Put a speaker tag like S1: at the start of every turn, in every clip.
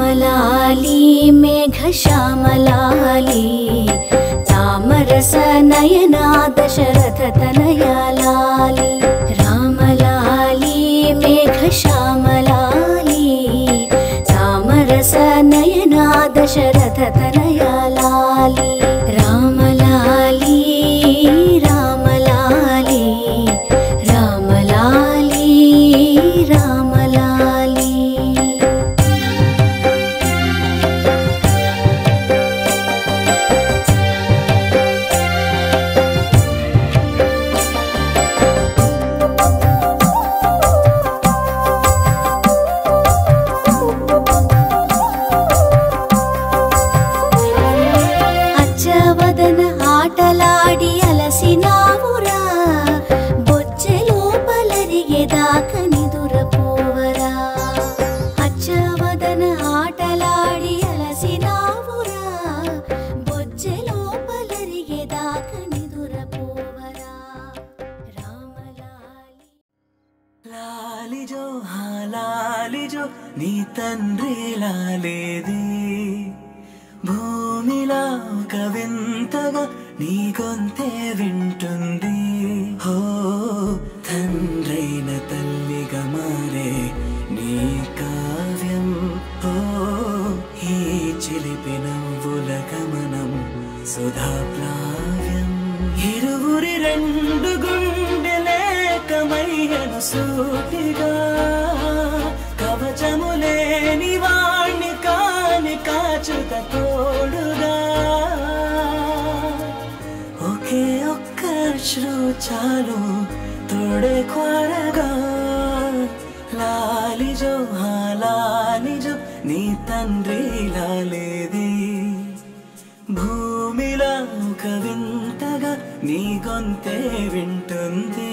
S1: రామలాలి మేఘశ్యామలాలి తామరస నయనా దశరథ తనయాలాలి రామలాలి మేఘశ్యామలాలి తామరస నయనా దశరథ తనయాలాలి రామలాలి రామలాలి రామలాలి రామలాలి అచ్చవదన ఆటలాడి అలసినావురా బొచ్చెలో పలరిగేదాక నిదురపోవరా అచ్చవదన ఆటలాడి అలసినావురా బొచ్చెలో పలరిగేదాక నిదురపోవరా రామలాలి
S2: లాలిజో లాలిజో నీ తండ్రి లాలేది భూమిలా ఒక వింతగా నీ గొంతే వింటుంది హో తండ్రైన తల్లిగా మారే నీ కావ్యం హో ఈ చిలిపి నవ్వుల గమనం సుధా ప్లావ్యం ఇరువురి రెండు గుండెలేకమయ్యను సూటిగా కవచములేని వాణ్ణి కాని కాచుత తోడుగా ఒకే ఒక్క శ్రు చాలు తోడే కోరగా లాలిజో లాలిజో నీ తండ్రి లాలేది భూమిలా ఒక వింతగా నీ గొంతే వింటుంది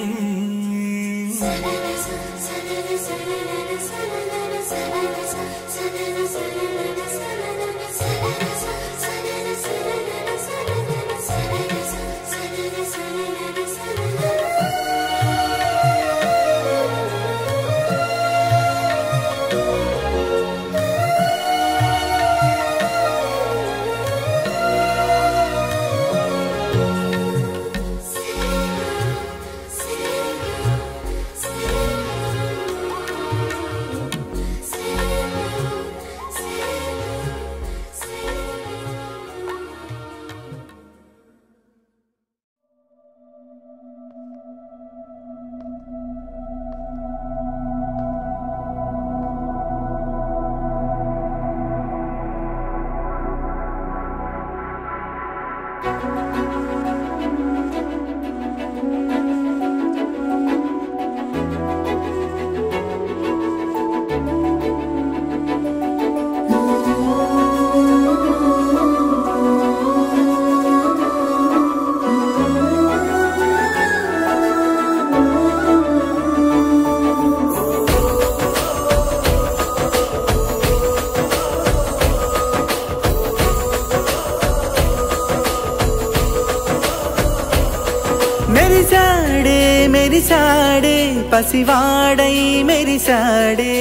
S2: మెరిసాడే మెరిసాడే పసివాడై మెరిసాడే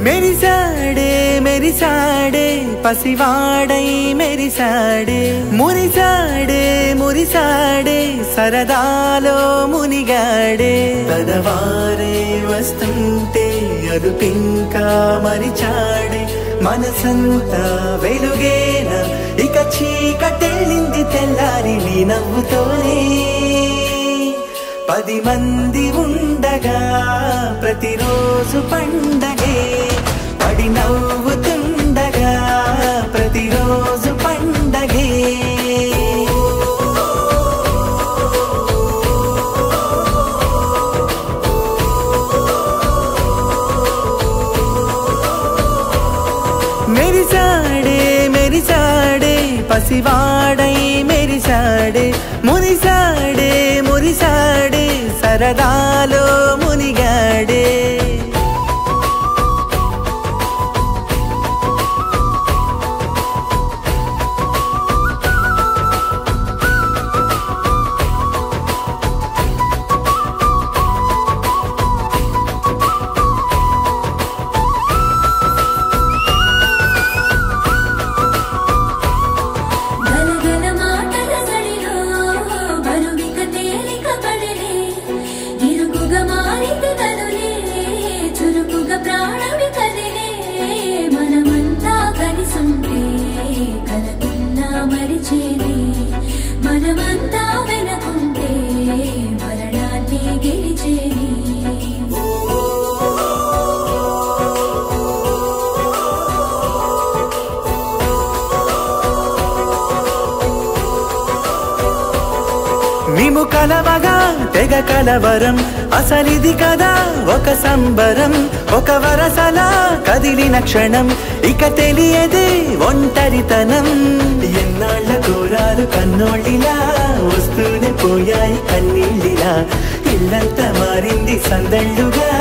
S2: మెరిసాడే మెరిసాడే పసివాడై మెరిసాడే మురిసాడే మురిసాడే సరదాలో మునిగాడే పదవారే వస్తుంటే అదుపింకా మరిచాడే మనసంతా వెలుగేనా ఇక చీకటెళ్ళింది తెల్లారి నీ నవ్వుతోనే 10 మంది ఉండగా ప్రతిరోజు పండగే పడి నవ్వుతుండగా ప్రతిరోజు పండగే మెరిసాడే మెరిసాడే పసివాడై మెరిసాడే మురిసాడే మురిసాడే సరదాలో మునిగాడే కలవగా తెగ కలవరం అసలిది కదా ఒక సంబరం ఒక వరసలా కదిలిన క్షణం ఇక తెలియదే ఒంటరితనం ఎన్నాళ్ళ కోరాలు కన్నోళ్ళిలా వస్తూనే పోయాయి కన్నీళ్ళిలా ఇల్లంతా మారింది సందళ్ళుగా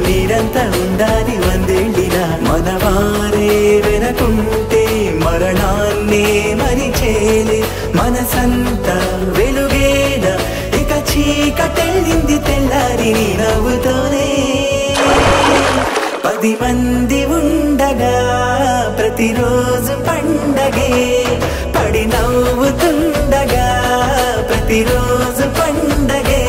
S2: మీరంతా ఉండాలి వందేళ్ళిలా మనవారే వెనకుంటే మరణాన్నే మరిచేలే మనసంతా వెలుగేన ఇక చీకటెళ్ళింది తెల్లారి నీ నవ్వుతోనే 10 మంది ఉండగా ప్రతిరోజు పండగే పడి నవ్వుతుండగా ప్రతిరోజు పండగే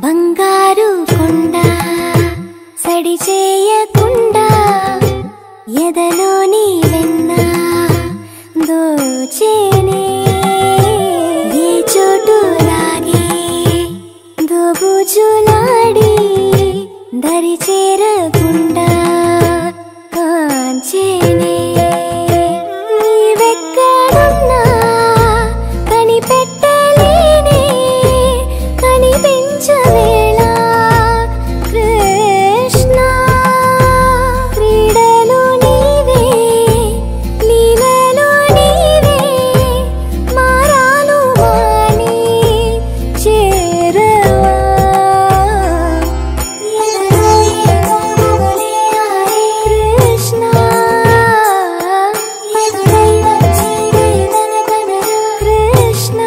S1: బంగారు కొండ సడి చేయకుండా ఎదలోని వెన్న దోచేనే ఏ చోటు లాగే దోబుజులాడి దరి చేరకుండా కాంచేనే నీవెక్కడున్నా కనిపెట్టలేనే కనిపించవేళ కృష్ణ క్రీడలు నీవే లీలలు నీవే మారాను వాణి చేరవా కృష్ణ కృష్ణ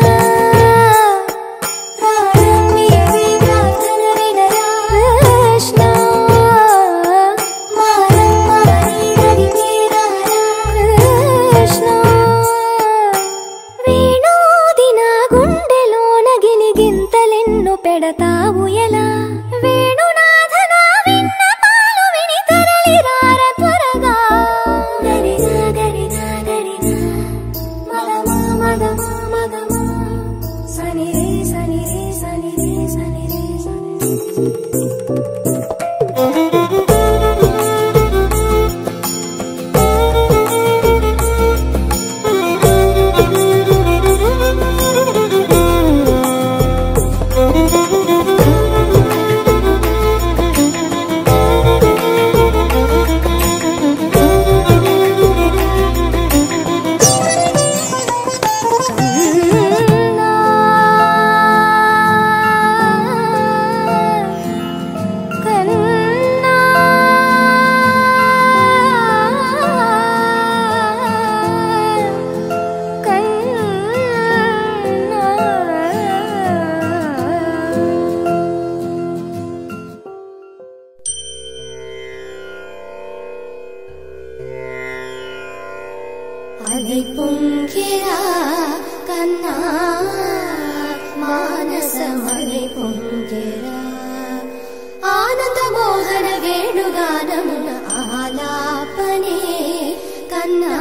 S1: పెడతావు ఎలా వేణునాథనా విన్నపాలు విని తరలిరార త్వరగా గరిగా గరిగా గరిగా మగమా మగమా మగమా సని రే సని రే సని రే సని రే అలై పొంగిరా కన్నా మానసమలై పొంగిరా ఆనంద మోహన వేణుగానమున ఆలాపనే కన్నా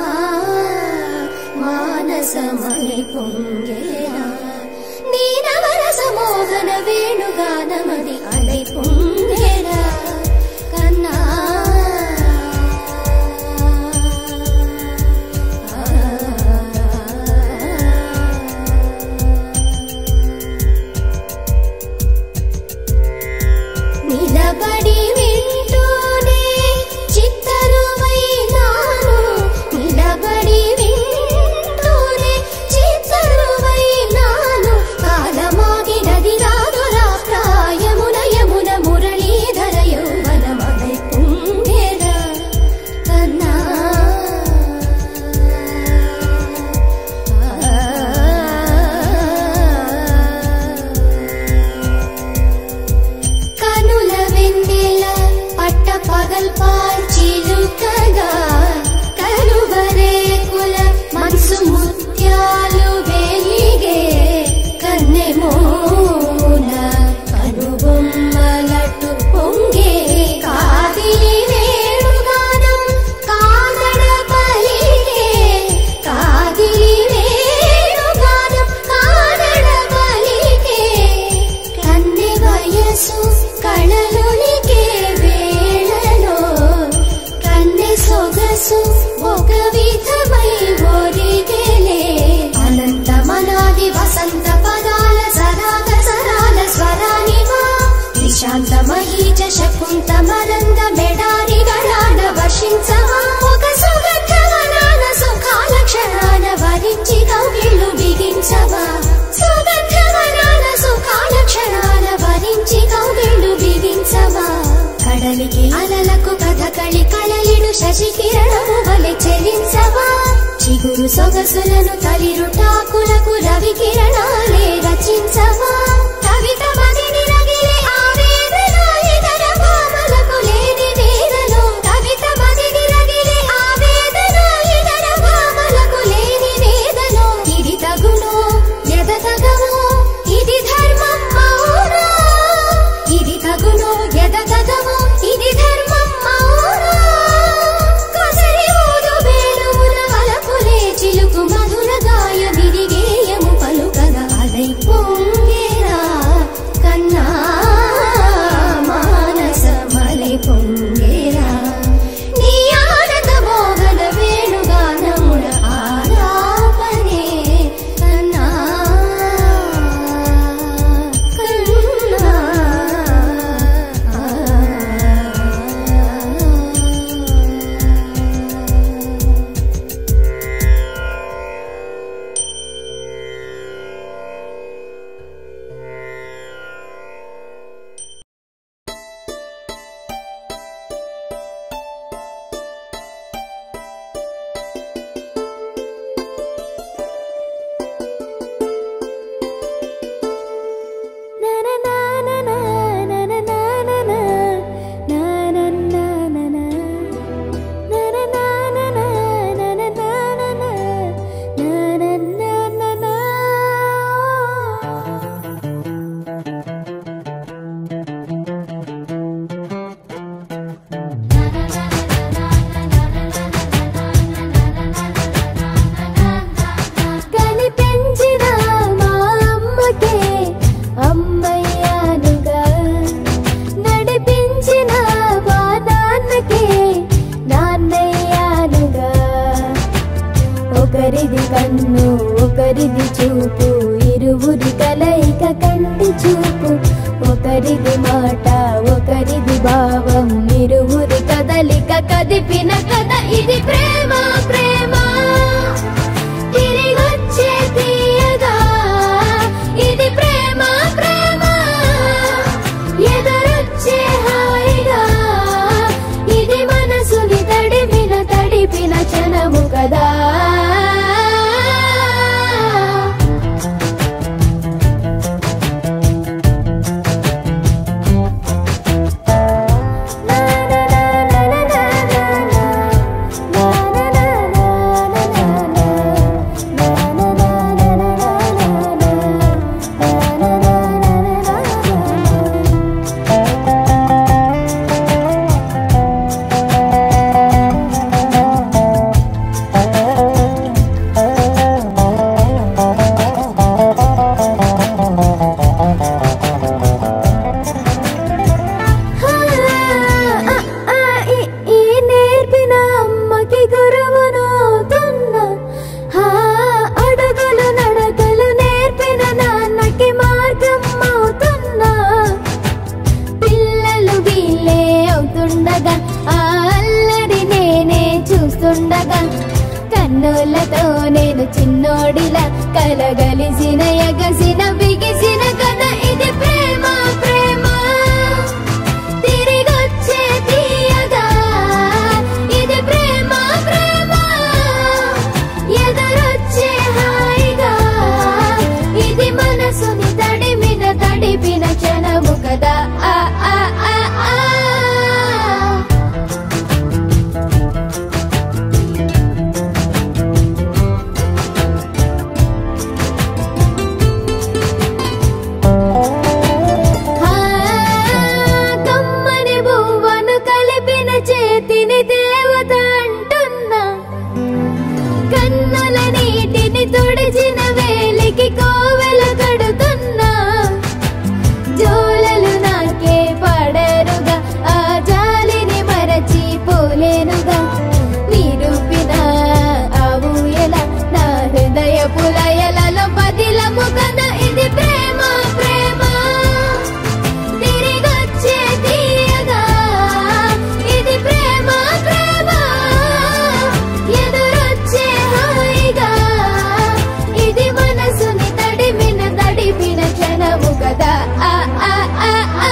S1: మానసమలై పొంగిరా నీనవరస మోహన వేణుగానమది అలై పొంగిరా కన్నా నిలబడి వింటూనే చిత్తరువైనాను నిలబడి వింటూనే శశి కిరణము వలె చెలించవా చిగురు సొగసులను తలిరుటాకులకు రవి కిరణాలే రచించవా కవిత మదిని రగిలే ఆవేదన ఇతర భావలకు లేని వేదలో కవిత మదిని రగిలే ఆవేదన ఇతర భావలకు లేని వేదలో ఇది తగునో ఎదతగమో ఇది ధర్మం అవునా ఇది తగునో ఎదతగమో ఇది ధర్మం అవునా కసరి ఊదు వేణువుల వలపులే చిలుకు మధుర గాయ విరిగేయము పలుకగా అలై పొంగేరా కన్నా మానస మలై పొంగేరా నీ ఆనంద మోహన వేణుగానమున ఆలాపనే కన్నా కన్నా కనిపించిన మా అమ్మకే అమ్మయ్యానుగా నడిపించిన మా నాన్నకే నాన్నయ్యానుగా ఒకరిది కన్ను ఒకరిది చూపు ఇరువురి కలయిక కంటి చూపు ఒకరిది మాట ఒకరిది భావం ఇరువురి కదలిక కదిపిన కథ ఇది ప్రేమ ప్రేమ తిరిగొచ్చే తీయగా ఇది ప్రేమ ప్రేమ ఎదురొచ్చే హాయిగా ఇది మనసుని తడిపిన క్షణము కదా కన్నులతో నేను చిన్నోడిలా కలగలిసిన ఎగసిన బిగిసిన కథ ఇది ప్రేమ ప్రేమ తిరిగొచ్చే తీయగా ఇది ప్రేమ ప్రేమ ఎదురొచ్చే హాయిగా ఇది మనసుని తడిపిన క్షణము కదా ఆ ఆ ఆ ఆ తుడిచిన వేలికి కోవెల కడుతున్నా జోలలు నాకే పడరుగా ఆ జాలిని మరచి పోలేనుగా నిరూపిన ఆ ఊయల నా హృదయ పులయలలో పదిలము కదా ఇది ప్రేమ ప్రేమ తిరిగొచ్చే తీయగా ఇది ప్రేమ ప్రేమ ఎదురొచ్చే హాయిగా ఇది మనసుని తడిపిన క్షణము కదా ఆ ఆ ఆ ఆ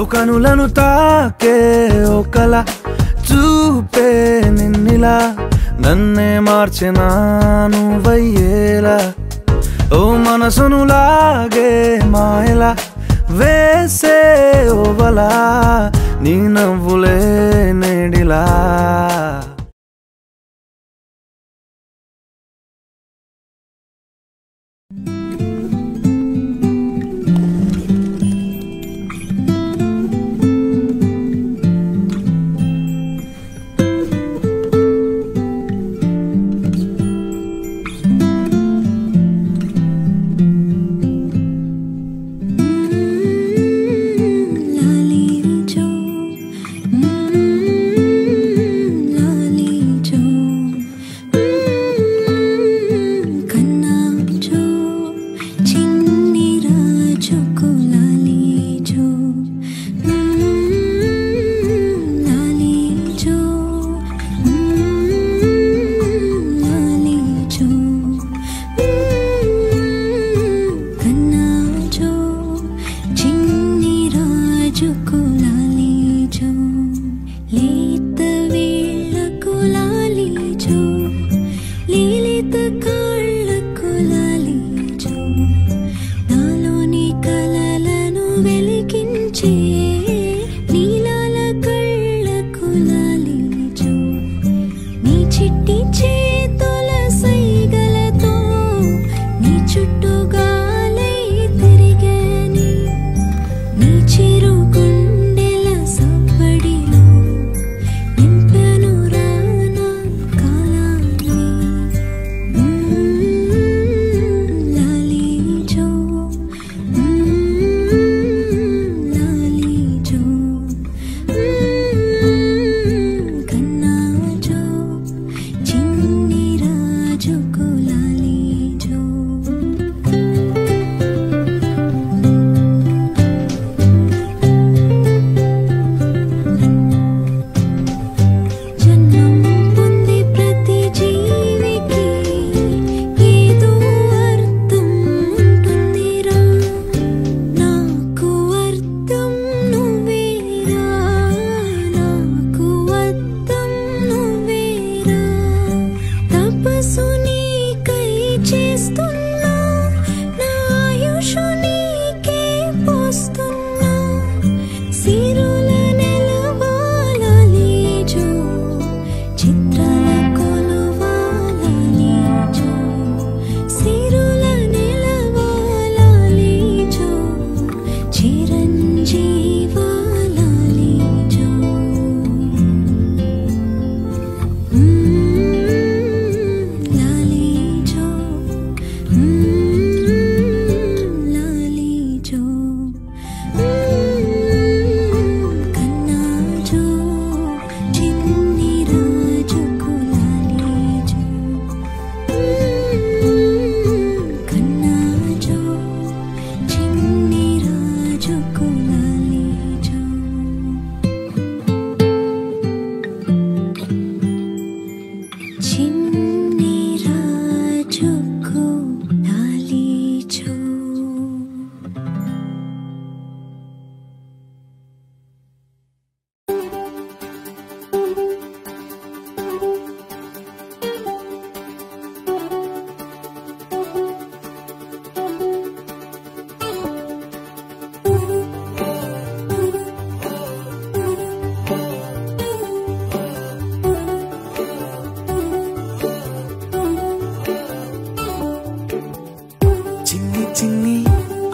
S3: కనులను తాకే ఒకల చూపే నిన్నిలా నన్నే మార్చెనా నువ్వయ్యేలా ఓ మనసును లాగే మాయలా వేసే ఓవలా నీ నవ్వులే నేడిలా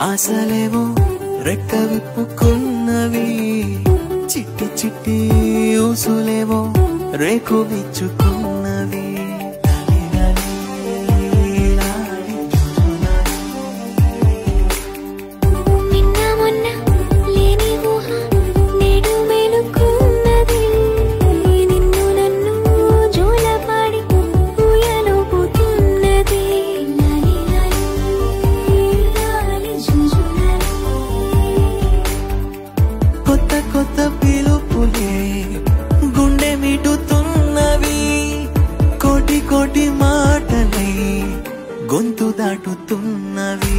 S2: ఆశలేవో రెక్క విప్పుకున్నవి చిట్టి చిట్టి ఊసులేవో రేకు విచ్చుకున్నవి గొంతు దాటుతున్నవి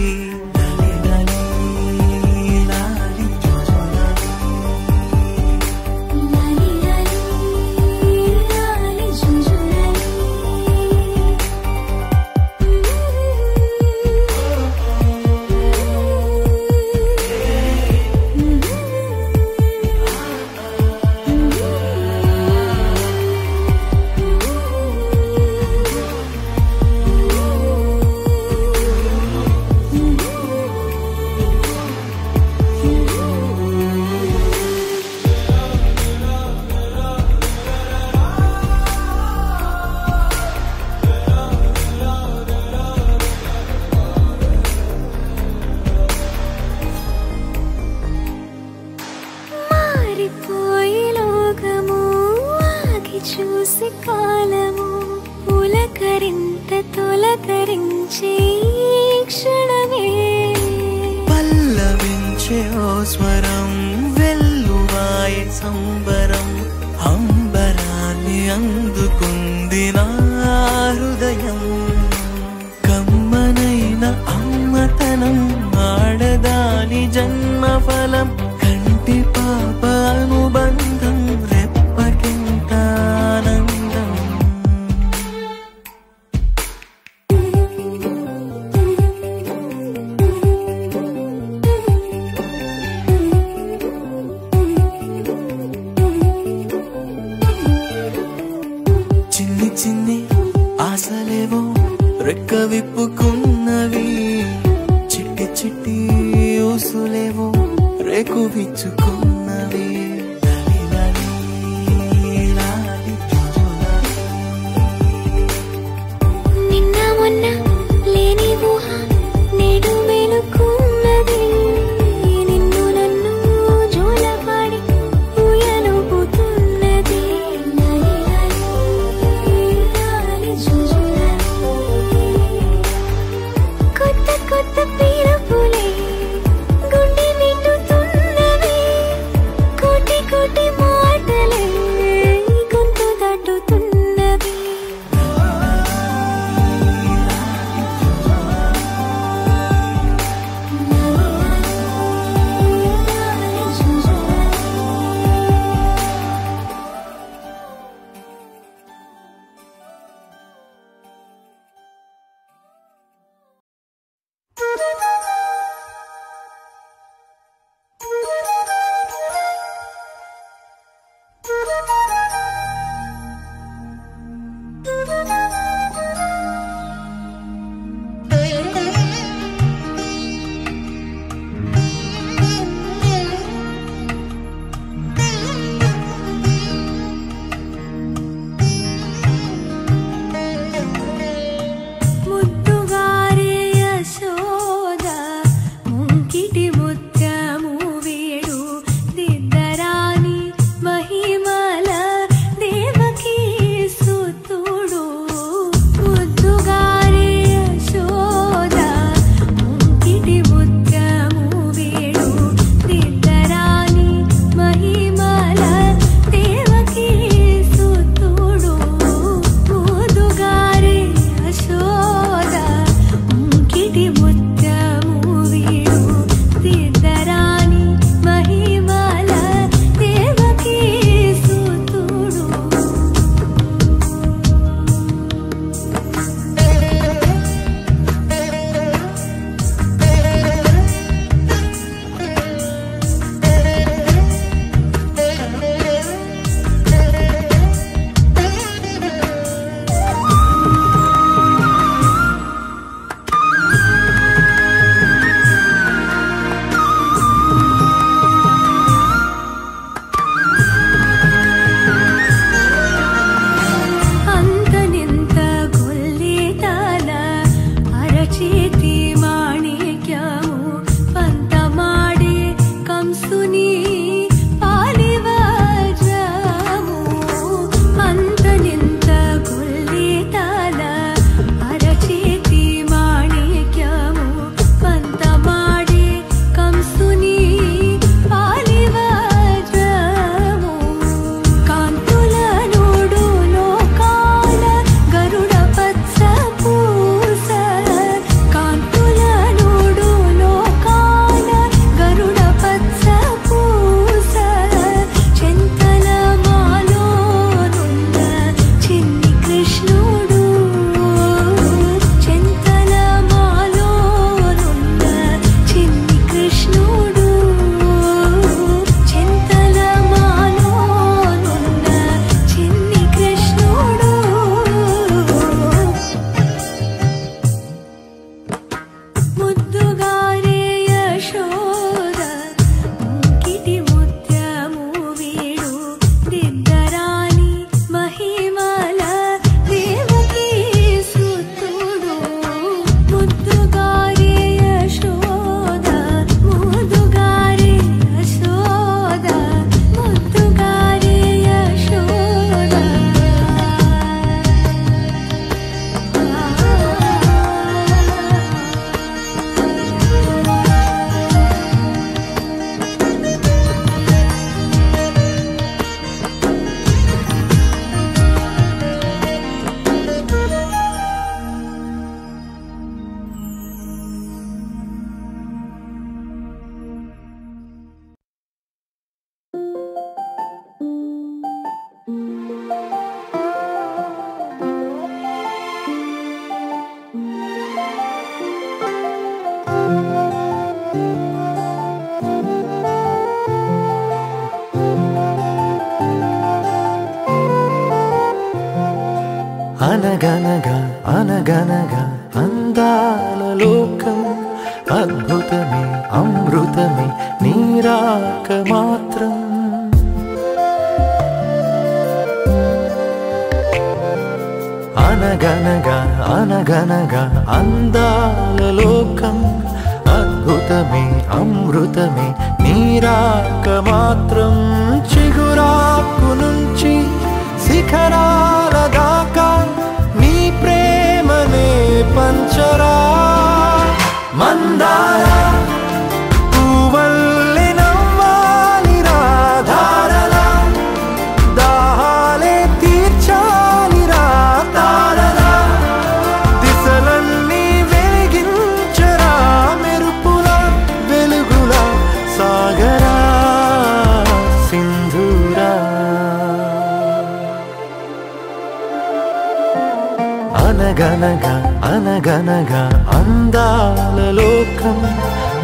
S1: తొలకరించే క్షణమే
S2: పల్లవించే ఓ స్వరం వెల్లువాయే సంబరం అంబరాన్ని అందుకుంది నా హృదయం కమ్మనైన అమ్మతనం ఆడదాని జన్మఫలం కంటి పాప అనుబంధం రెప్పకింత ఆనందం చిన్ని చిన్ని ఆశలేవో రెక్క విప్పుకున్నవి చిట్టి చిట్టి ఊసులేవో రేకు విచ్చుకున్నవి
S1: నిన్న మొన్న లేని ఊహ నేడు మేలుకున్నది నిన్ను నన్ను జోలపాడి ఊయలుపుతున్నది కొత్త కొత్త పిలుపులే గుండె నిండుతున్నవి కోటి
S3: అనగనగా అనగనగా అందాల లోకం అద్భుతమే అమృతమే నీరాక మాత్రం అనగనగా అనగనగా అందాల లోకం అద్భుతమే అమృతమే నీరాక మాత్రం చిగురాకు నుంచి శిఖరాల దాకా నీ ప్రేమనే పంచరా మందార పువ్వల్లె నవ్వాలి రాధారలా దాహాలే తీర్చాలి రాతారలా దిశలన్నీ వెలిగించరా మెరుపులా వెలుగులా సాగరా సింధూరా అనగనగా అనగనగా అందాల లోకం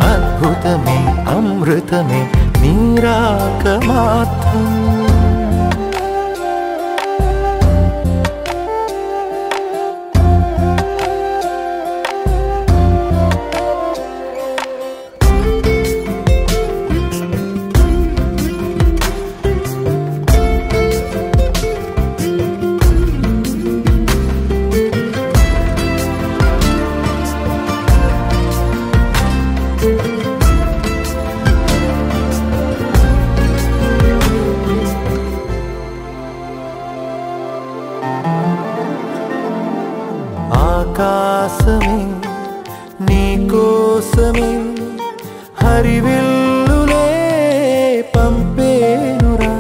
S3: అద్భుతమే అమృతమే నీరాక మాత్రం ఆకాశమే నీకోసమే హరివిల్లులే పంపేనురా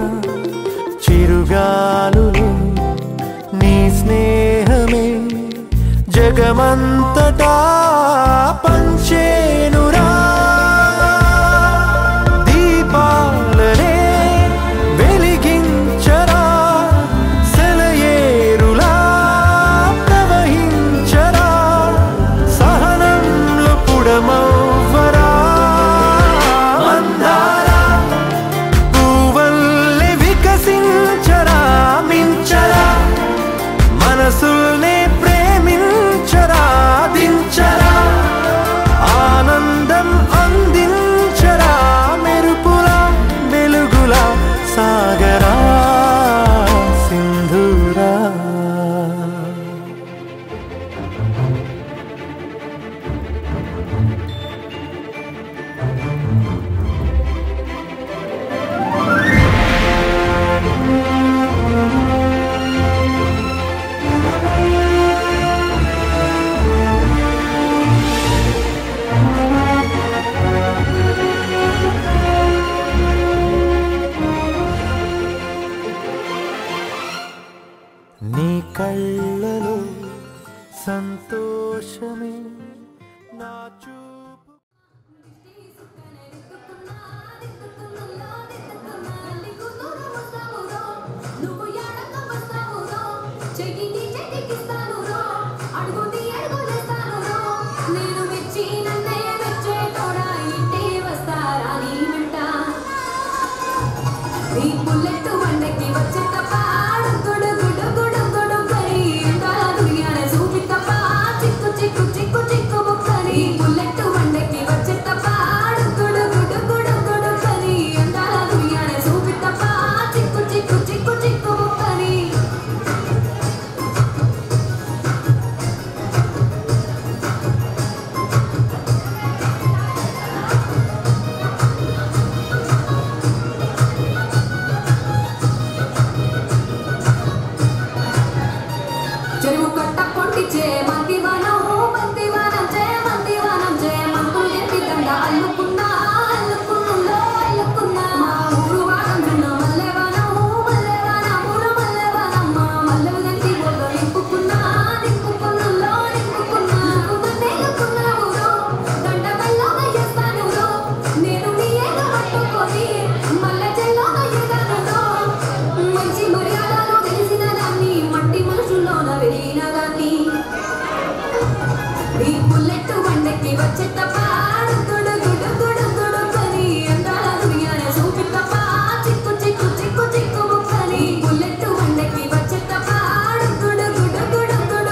S3: చిరుగాలులే నీ స్నేహమే జగమంతటా పంచేనురా దీపాలనే వెలిగించరా సెలయేరులా ప్రవహించరా సహనంలో పుడమవ్వరా మందార పువ్వల్లె వికసించరా మించరా మనసుల్నే ప్రేమించరా దించరా ఆనందం అందించరా మెరుపులా వెలుగులా సాగరా సింధూరా నీ కళ్ళలో సంతోషమే నా చూపు
S1: నువ్వు ఎడక వస్తావురో చెయ్యిని చెయ్యికిస్తానురో అడుగుని అడుగులేస్తానురో నేను మెచ్చి నన్నయ్య మెచ్చే తోడా ఇంటే వస్తారా నీ వెంట ఈ బుల్లెట్ వండకి వచ్చే తప్ప గుడు గుడు గుడు గుడు కరి ఎందాల దునియానే చూపి తప్ప చిక్కు చిక్కు చిక్కు చిక్కు బుక్కరి బుల్లెట్ వండకి వచ్చే తప్ప గుడు గుడు గుడు గుడు కరి ఎందాల దునియానే చూపి తప్ప చిక్కు చిక్కు చిక్కు చిక్కు బుక్కరి చెరువు కట్ట పొంటిచే మందివానం మందివానం చే మందివానం చే మందులు ఎత్తి దండ అల్లుకున్నా అల్లుకున్నులో అల్లుకున్నా మా ఊరు వానం దున్న మల్లెవానం మల్లెవానం ఊరు మల్లెవానం మా మల్లెలు గంటి బొల్లో నింపుకున్నా నింపుకున్నులో నింపుకున్నా నేలుకున్నా ఊరు దండ బెల్లోన చేస్తానురో నేను నీ ఏగ పట్టుకొని మల్లె చెల్లోన ఎగానురో మంచి మర్యాదలు తెలిసిన దాన్ని మట్టి మనుషుల్లోన వెలిగిన దాన్ని ఈ బుల్లెట్ వండకి వచ్చే తప్ప గుడు గుడు గుడు గుడు కరి ఎందాల దునియానే చూపి తప్ప చిక్కు చిక్కు చిక్కు చిక్కు బుక్కరి బుల్లెట్ వండకి వచ్చే తప్ప గుడు గుడు గుడు గుడు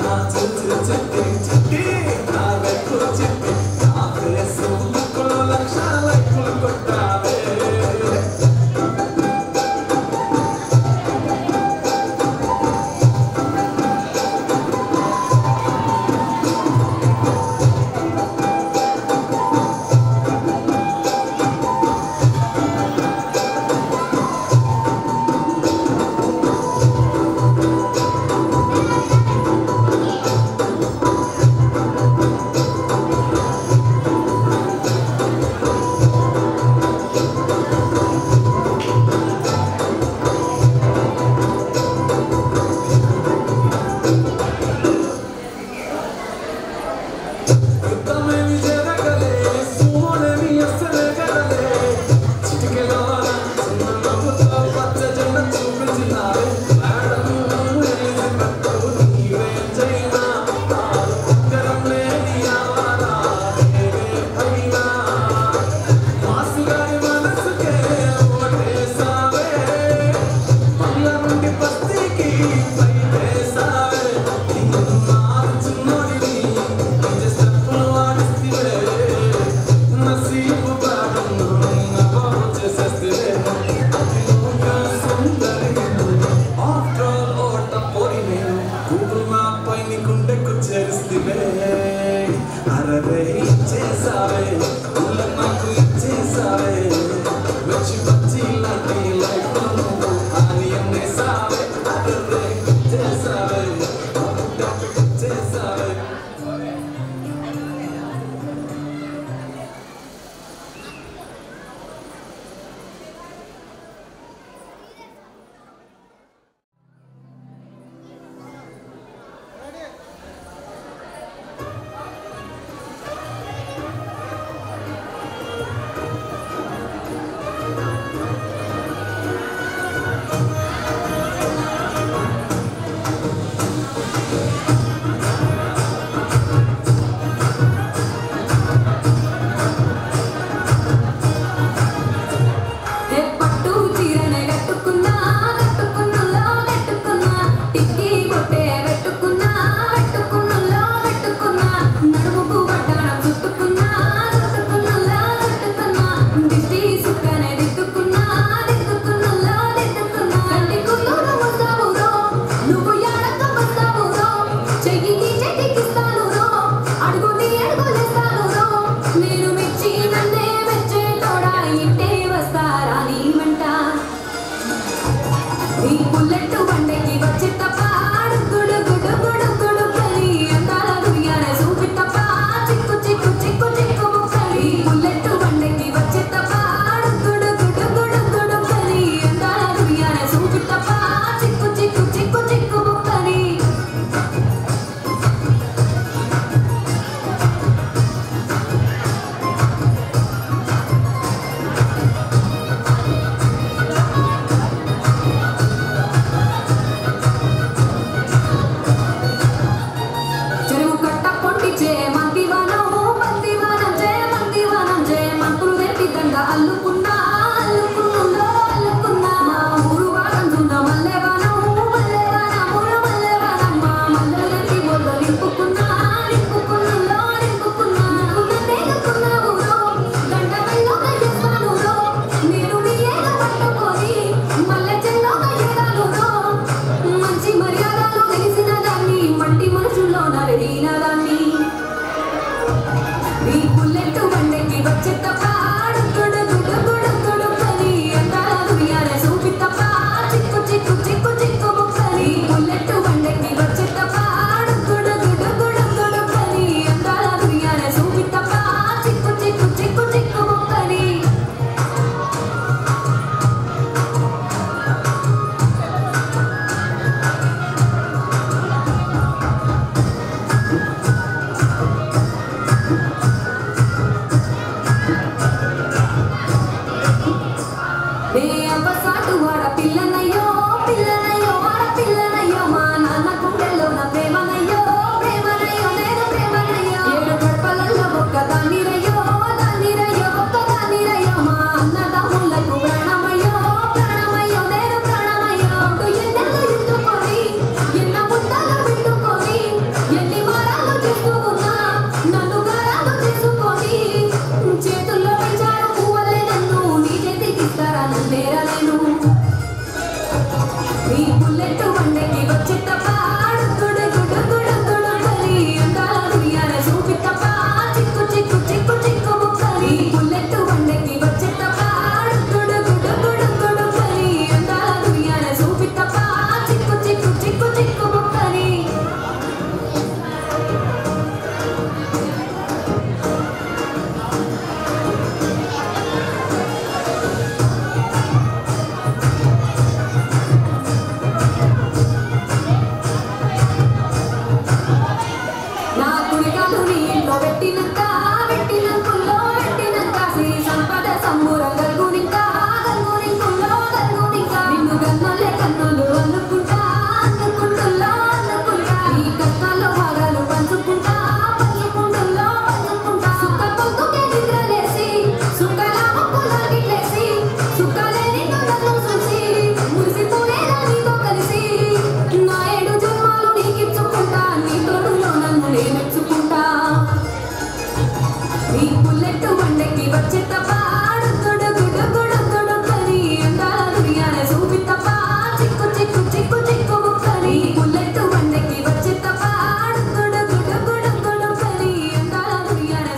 S4: Not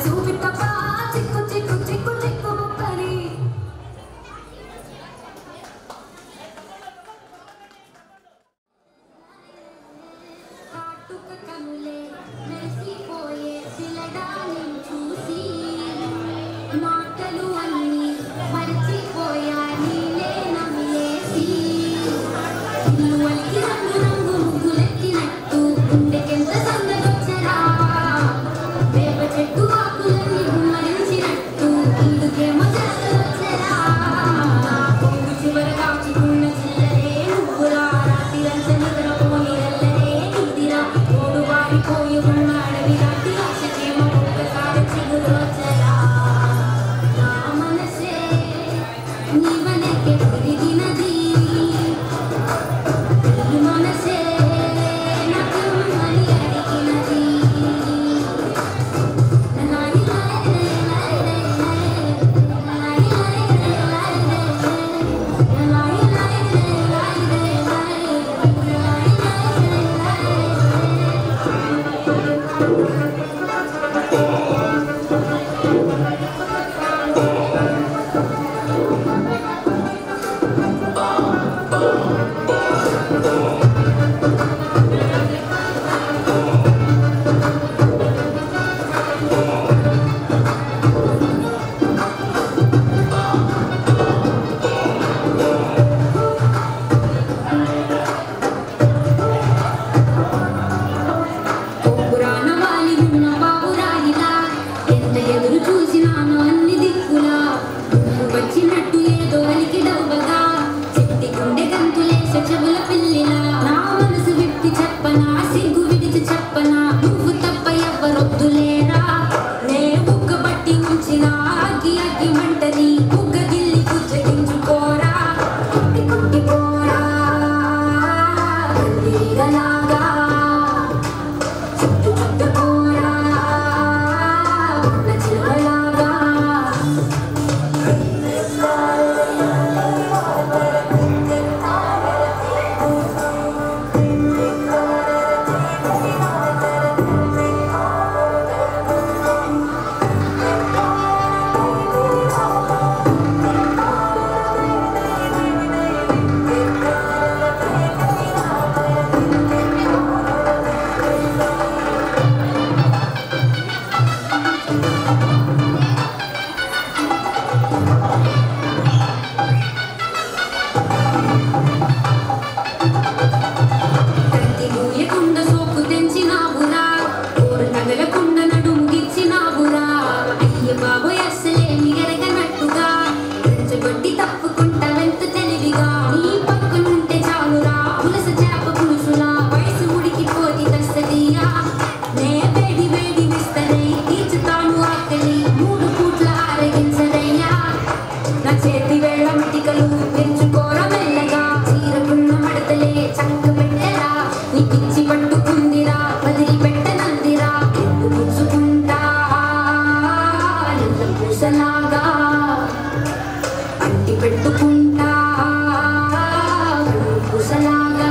S1: Super బాబోయ్ అస్సలేమి ఎరగనట్టుగా రెచ్చగొట్టి తప్పుకుంటావెంత తెలివిగా నీ పక్కనుంటే చాలురా పులస చేప పులుసులా వయసు ఉడికిపోతి దస్తదియా నే వేడి వేడి విస్తరై తీర్చుతాను ఆకలి 3 పూట్ల ఆరగించరయ్యా నా చేతి వేళ మిటికలు పెంచుకోర మెల్లగా చీరకున్న మడతలే చక్క పెట్టరా నీ పిచ్చి పట్టుకుందిరా వదిలిపెట్టనందిరా పుచ్చుకుంటా నల్ల పూసలాగా అంటి పెట్టుకుంటా పూసలాగా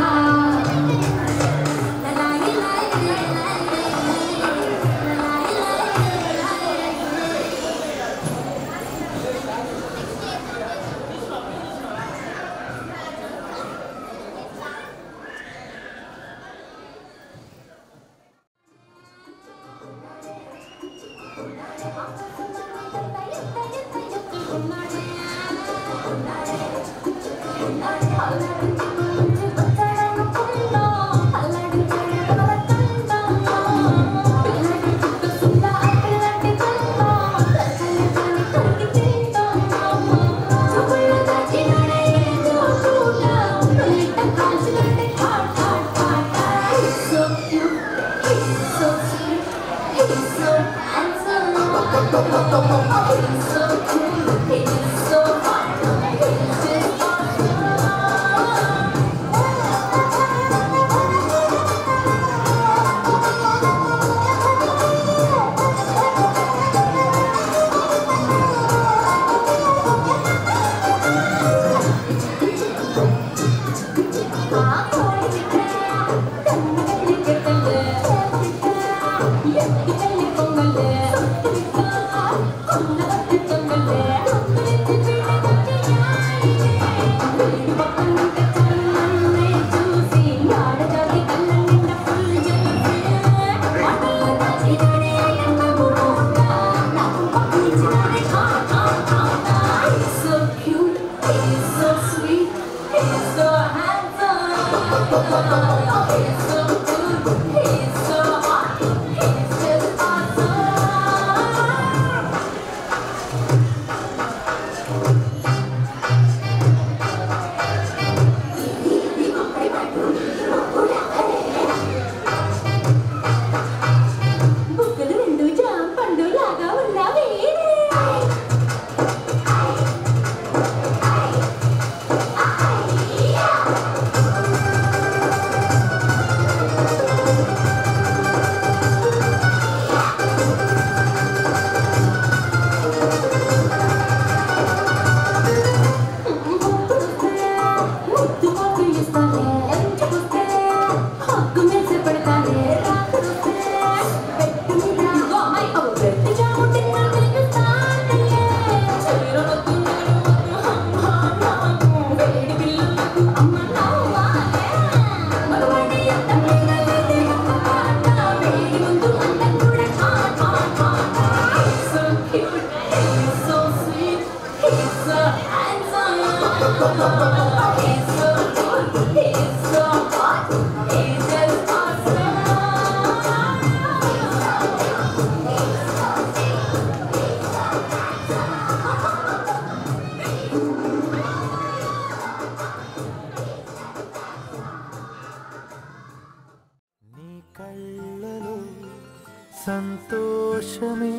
S3: సంతోషమే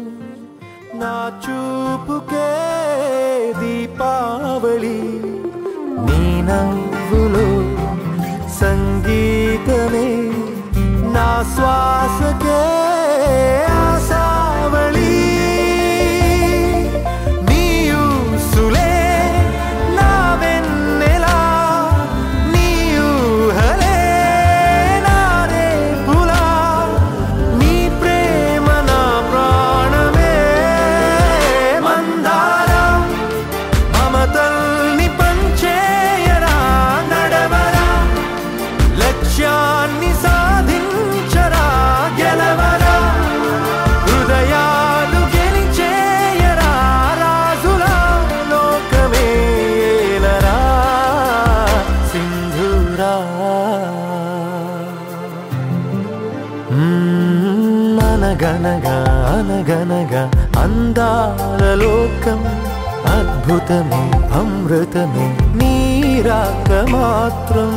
S3: నా చూపుకే దీపావళి నీ నవ్వులో సంగీతమే నా శ్వాసకే ఆశావళి నీ ఊసులే నా వెన్నెలా నీ ఊహలే నా రేపులా నీ ప్రేమ నా ప్రాణమే మందారం మమతల్ని పంచేయరా నడవరా లక్ష్యాన్ని సాధించరా లోకం అద్భుతమే అమృతమే నీరాక మాత్రం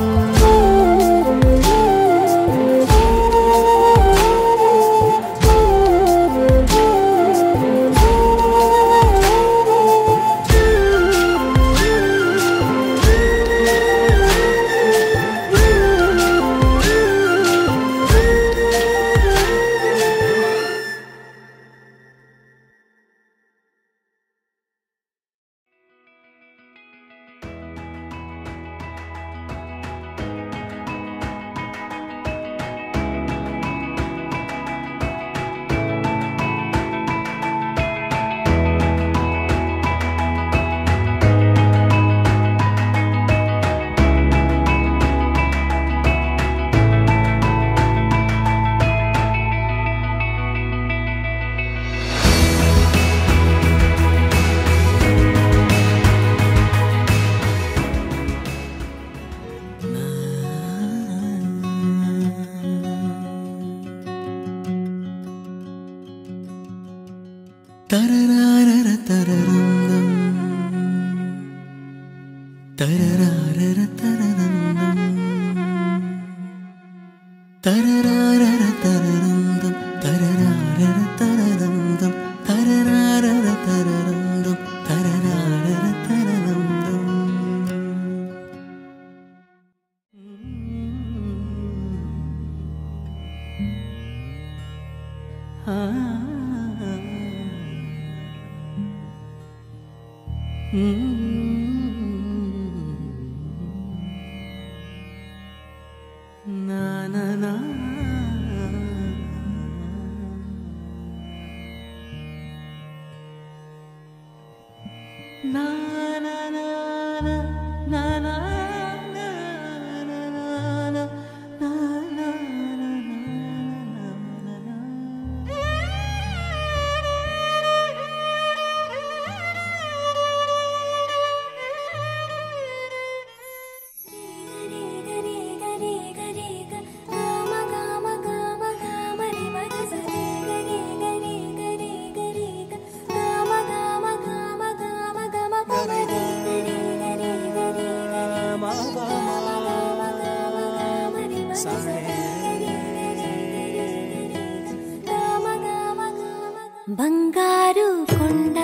S4: బంగారు కొండ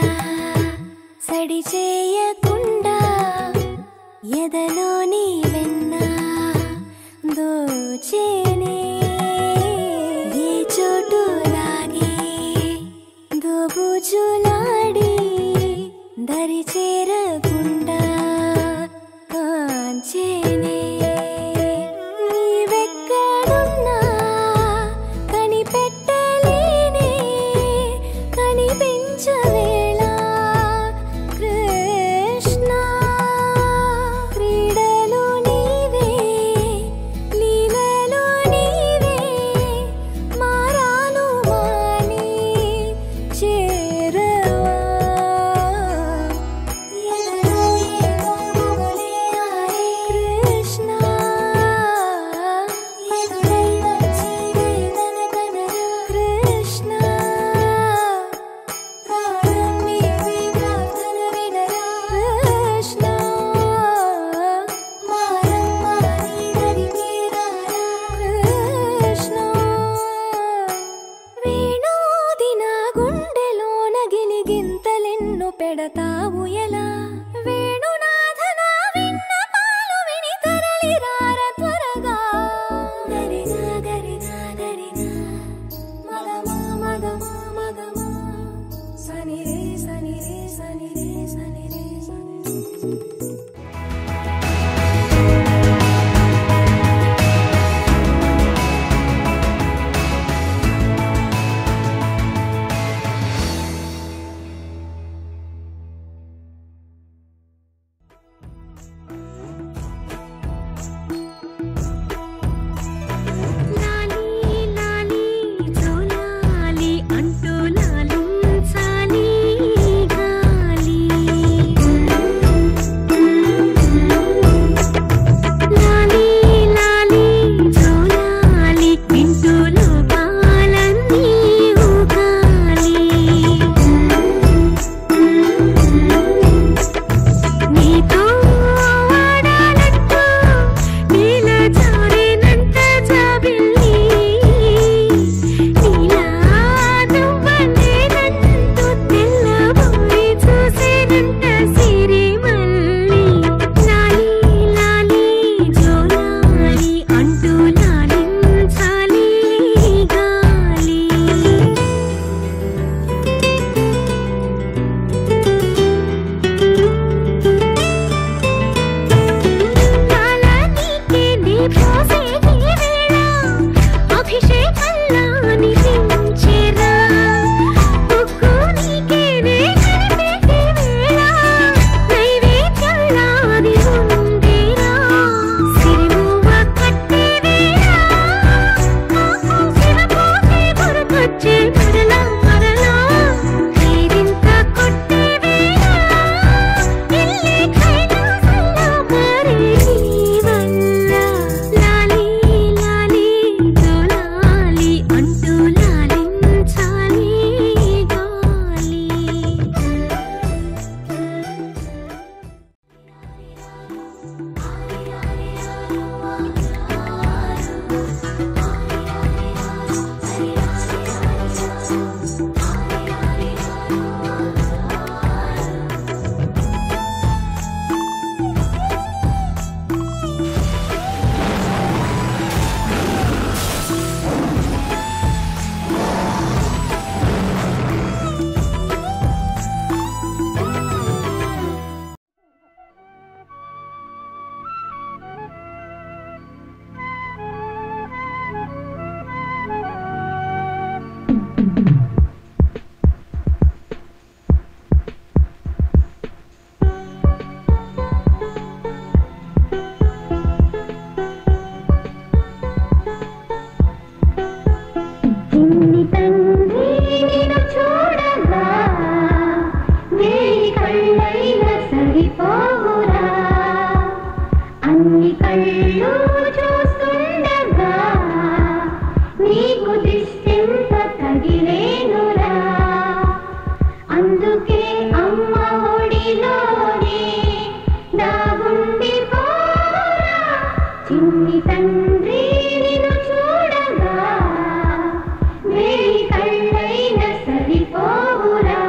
S4: సడి చేయకుండా ఎదలోని వెన్న దోచేనే ఏ చోటు లాగే దోబుజులాడి దరి చేరకుండా కాంచేనే నీవెక్కడున్నా కనిపెట్టలేనే కనిపించవేళ కృష్ణ క్రీడలు నీవే లీలలు నీవే మారాను మాని చేరవా ఎదలో ఏదో మొగలే ఆరే కృష్ణ ఎదురై వచ్చి వేదన కనరా కృష్ణ ప్రాణం నీవే ప్రార్థన వినరా కృష్ణ మారమ్మా నీ దరికి రారా కృష్ణ వేణోది నా గుండెలోన గిలిగింతలెన్ను పెడతావు ఎలా వేణునాథ నా విన్నపాలు విని తరలి రార త్వరగా గరిగా గరిగా గరిగా మగమా మగమా మగమా సని రే సని రే సని రే సని రే సని లాలి లాలి జోలాలి అంటూ లాలుంచాలి గాలి అందుకే అమ్మ ఒడిలోనే దాగుండి పోరా చిన్ని తండ్రి నిన్ను చూడగా వేయి కళ్ళైన సరిపోవురా.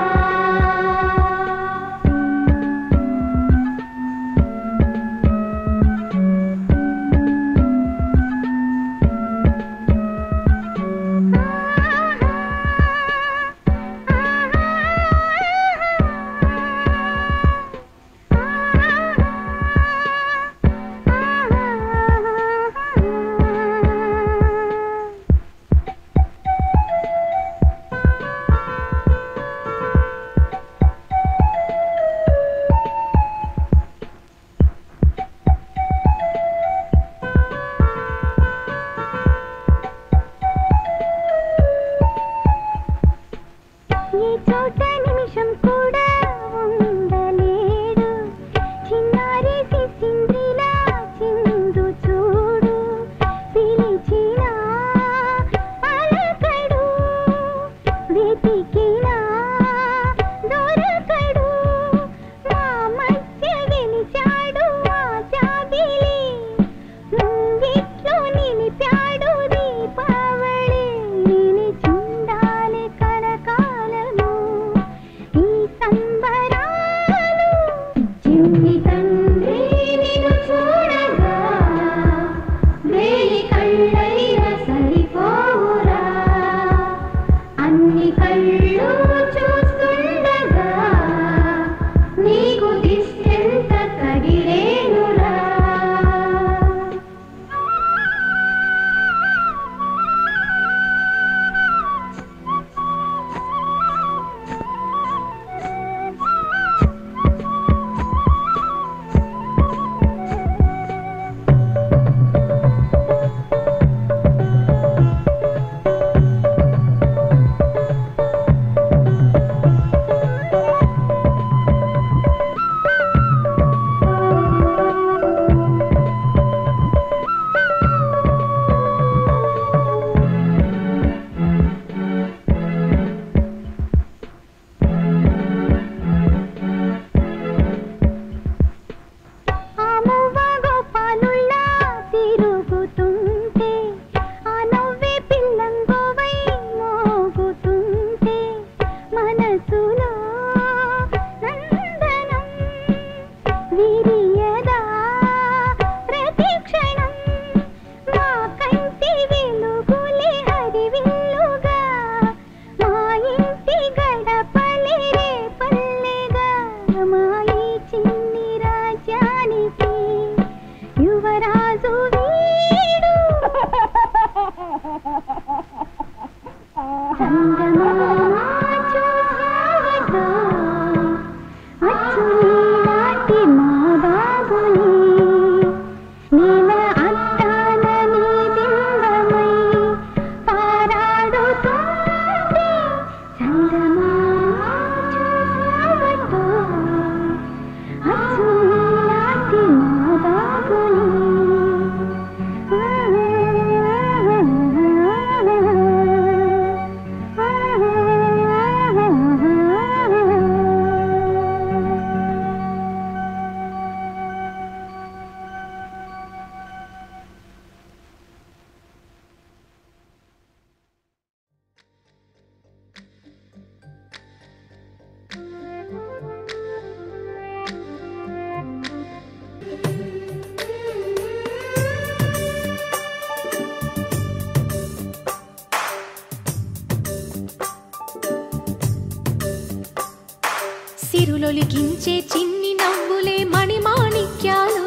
S5: సిరులొలికించే చిన్ని నవ్వులే మణిమాణిక్యాలు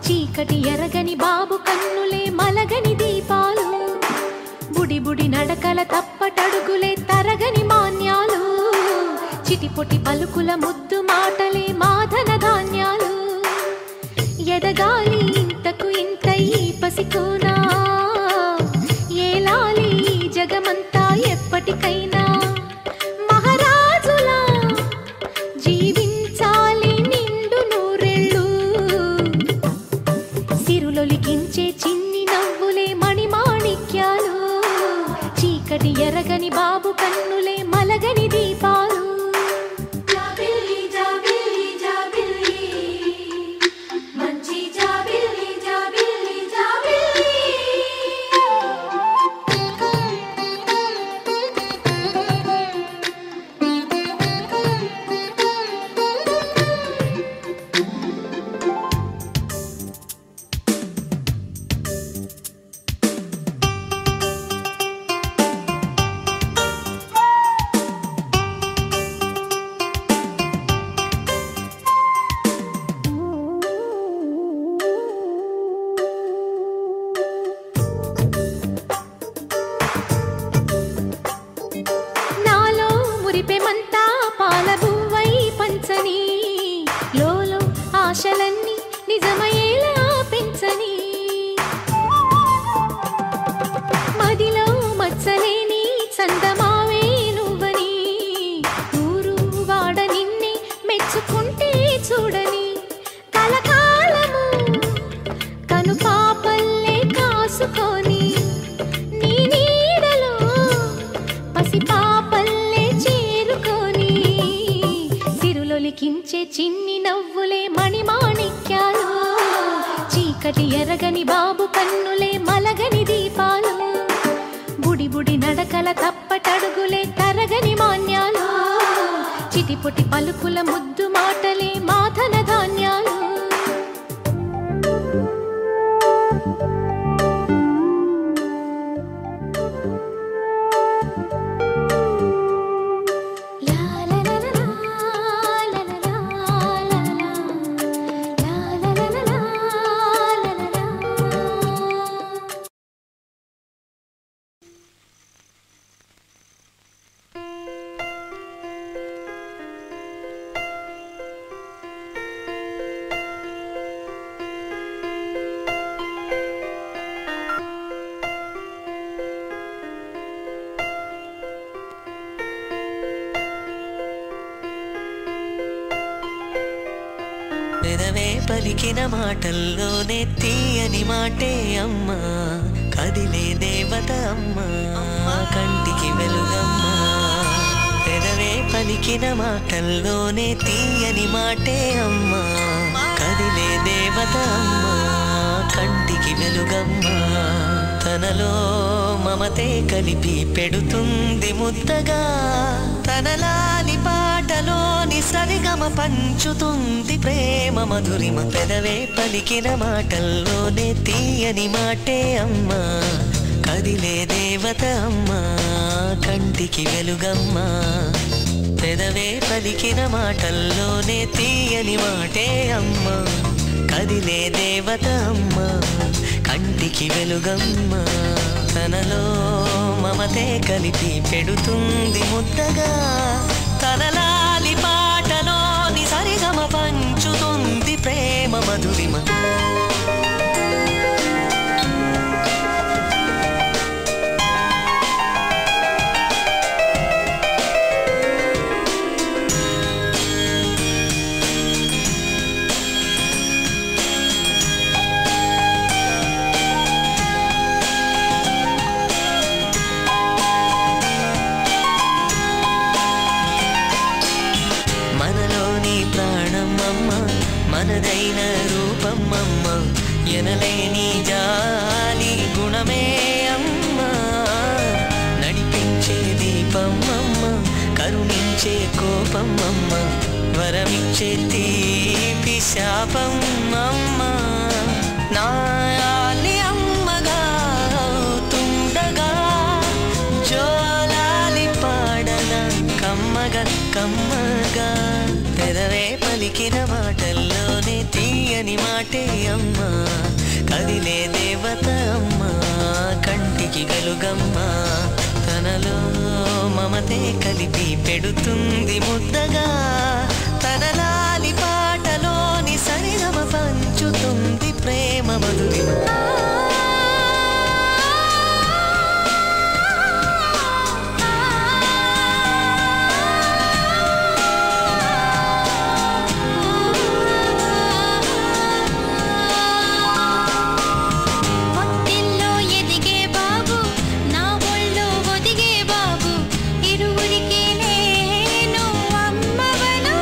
S5: చీకటి ఎరగని బాబు కన్నులే మలగని దీపాలు బుడి బుడి నడకల తప్పటడుగులే తరగని మాన్యాలు చిటిపొటి పలుకుల ముద్దు మాటలే మాధన ధాన్యాలు ఎదగాలి ఇంతకు ఇంత ఈ పసికోనా ఏలాలి జగమంతా ఎప్పటికైనా మహారాజులా జీవించాలి నిండు నూరెళ్ళు సిరులొలికించే చిన్ని నవ్వులే మణిమాణిక్యాలు చీకటి ఎరగని బాబు కన్నులే మలగని దీపాలు చేతులొలికించే చిన్ని నవ్వులే మణిమాణిక్యాలు చీకటి ఎరగని బాబు కన్నులే మలగని దీపాలు బుడి బుడి నడకల తప్పటడుగులే తరగని మాన్యాలు చిటిపొటి పలుకుల ముద్దు మాటలే మాధన ధాన్యాలు
S2: పెదవే పలికిన మాటల్లోనే తీయని మాటే అమ్మా కదిలే దేవత అమ్మా కంటికి వెలుగమ్మా పెదవే పలికిన మాటల్లోనే తీయని మాటే అమ్మా కదిలే దేవత అమ్మా కంటికి వెలుగమ్మా తనలో మమతే కలిపి పెడుతుంది ముద్దగా తనలాలి పాటలోని సరిగమ పంచుతుంది ప్రేమ మధురిమ పెదవే పలికిన మాటల్లోనే తీయని మాటే అమ్మా కదిలే దేవత అమ్మా కంటికి వెలుగమ్మా పెదవే పలికిన మాటల్లోనే తీయని మాటే అమ్మా కదిలే దేవత అమ్మా కంటికి వెలుగమ్మా తనలో మమతే కలిపి పెడుతుంది ముద్దగా తనలాలి పాటలోని సరిగమ పంచుతుంది ప్రేమ మధురిమ మనదైన రూపమ్మమ్మ ఎనలేని జాలి గుణమే అమ్మ నడిపించే దీపమ్మమ్మ కరుణించే కోపమ్మమ్మ వరమిచ్చే తీపి శాపమ్మమ్మ నాయాలి అమ్మగా తుండగా జోలాలి పాడన కమ్మగా కమ్మగా పెదవే పలికిన మాటల్లోనే తీయని మాటే అమ్మా కదిలే దేవత అమ్మా కంటికి వెలుగమ్మా తనలో మమతే కలిపి పెడుతుంది ముద్దగా తనలాలి పాటలోని సరిగమ పంచుతుంది ప్రేమ మధురిమ
S5: ఇరువురికి నేను అమ్మవను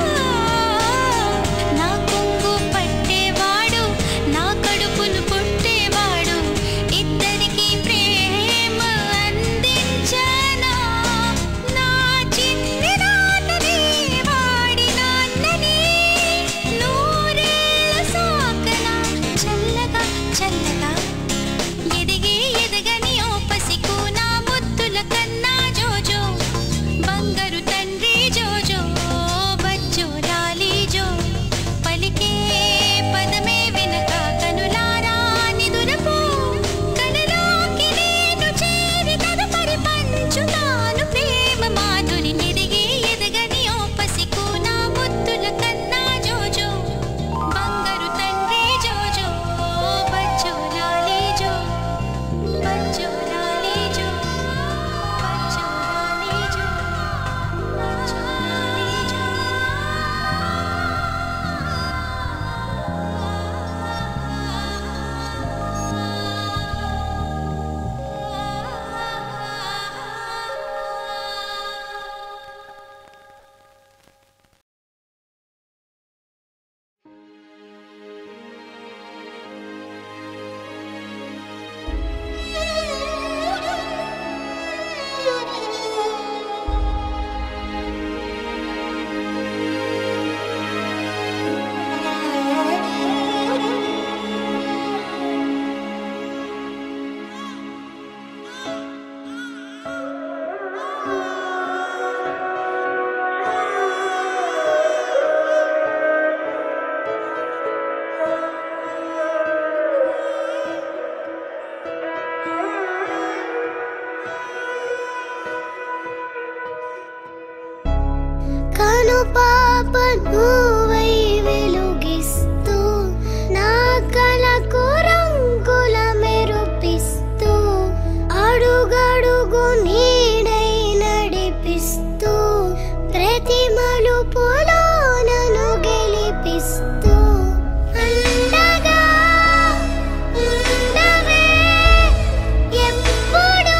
S4: నువ్వై వెలుగిస్తూ నా కలకు రంగుల మెరుపిస్తూ అడుగడుగు నీడై నడిపిస్తూ ప్రతి మలుపులో నన్ను గెలిపిస్తూ అండగా ఉండవే ఎప్పుడూ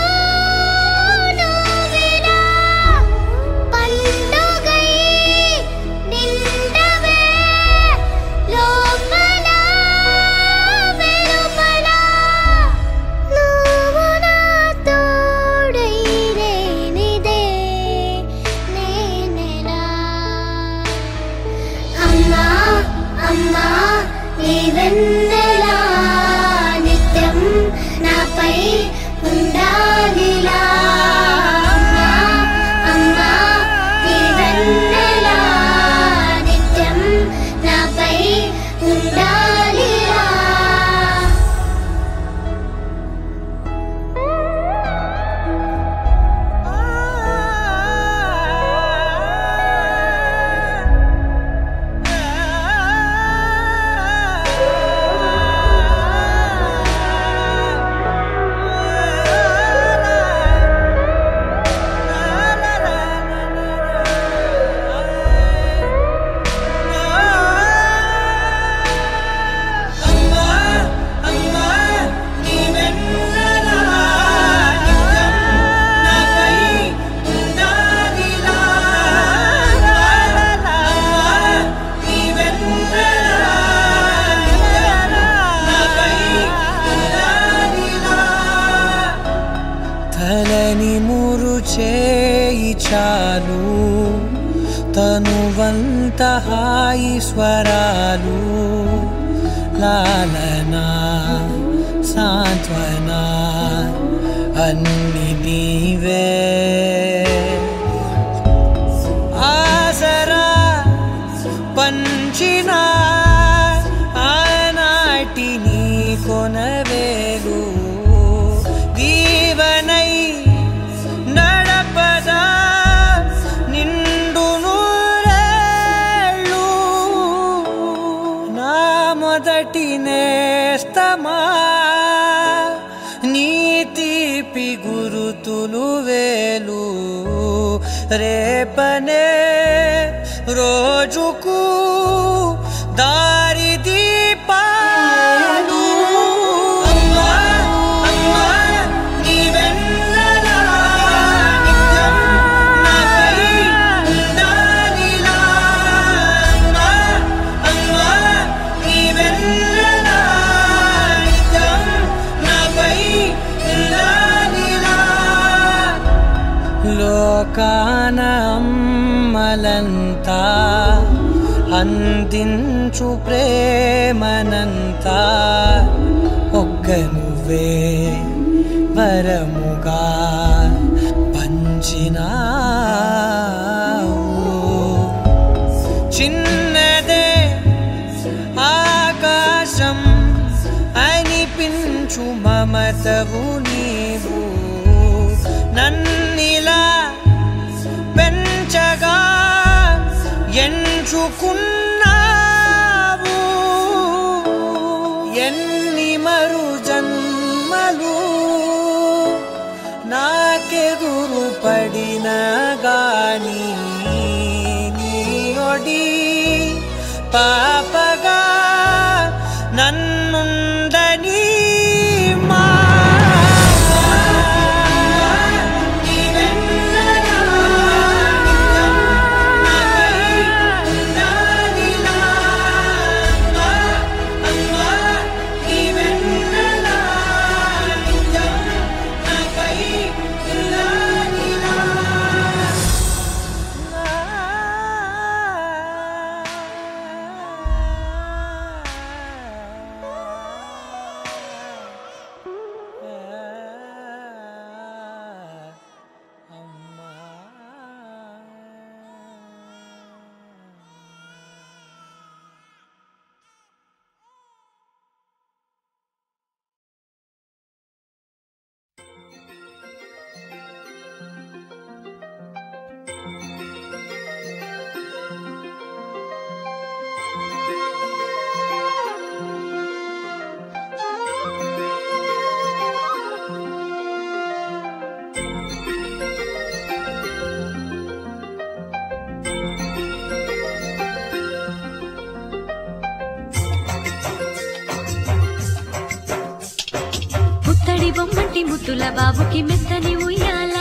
S4: నువ్విలా పండుగై నిండవే లోపల వెలుపల నువ్వు నా తోడై లేనిదే నేనెలా అమ్మా అమ్మా నీ వెన్నెలా నిత్యం నాపై ఉండాలిలా అమ్మా అమ్మా నీ వెన్నెలా నిత్యం నాపై ఉండాలిలా
S6: తలని మురు చేయి చాలు తనువంత హాయి స్వరాలు లాలన సాంత్వన అన్ని నీవే ఆసరా పంచిన ఆనాటి నీ కొనవేలు దీవనై నడపదా నిండు నూరేళ్ళు నా మొదటి నేస్తమా నీ తీపి గురుతులు వేలు రేపనే రోజుకు దారి దీపాలు అమ్మా అమ్మా నీ వెన్నెలా నిత్యం నాపై ఉండాలిలా అమ్మా అమ్మా నీ వెన్నెలా నిత్యం నాపై ఉండాలిలా లోకాన అమ్మలంతా అందించు ప్రేమనంతా ఒక్క నువ్వే వరముగా పంచినావు చిన్నదే ఆకాశం అనిపించు మమతవు నీవు నన్నిలా పెంచగా ఎంచుకున్నావు ఎన్ని మరు జన్మలు నాకెదురు పడిన గాని నీ ఒడి పాపగా నన్నుండని మా
S5: ముద్దుల బాబుకి మెత్తని ఉయ్యాల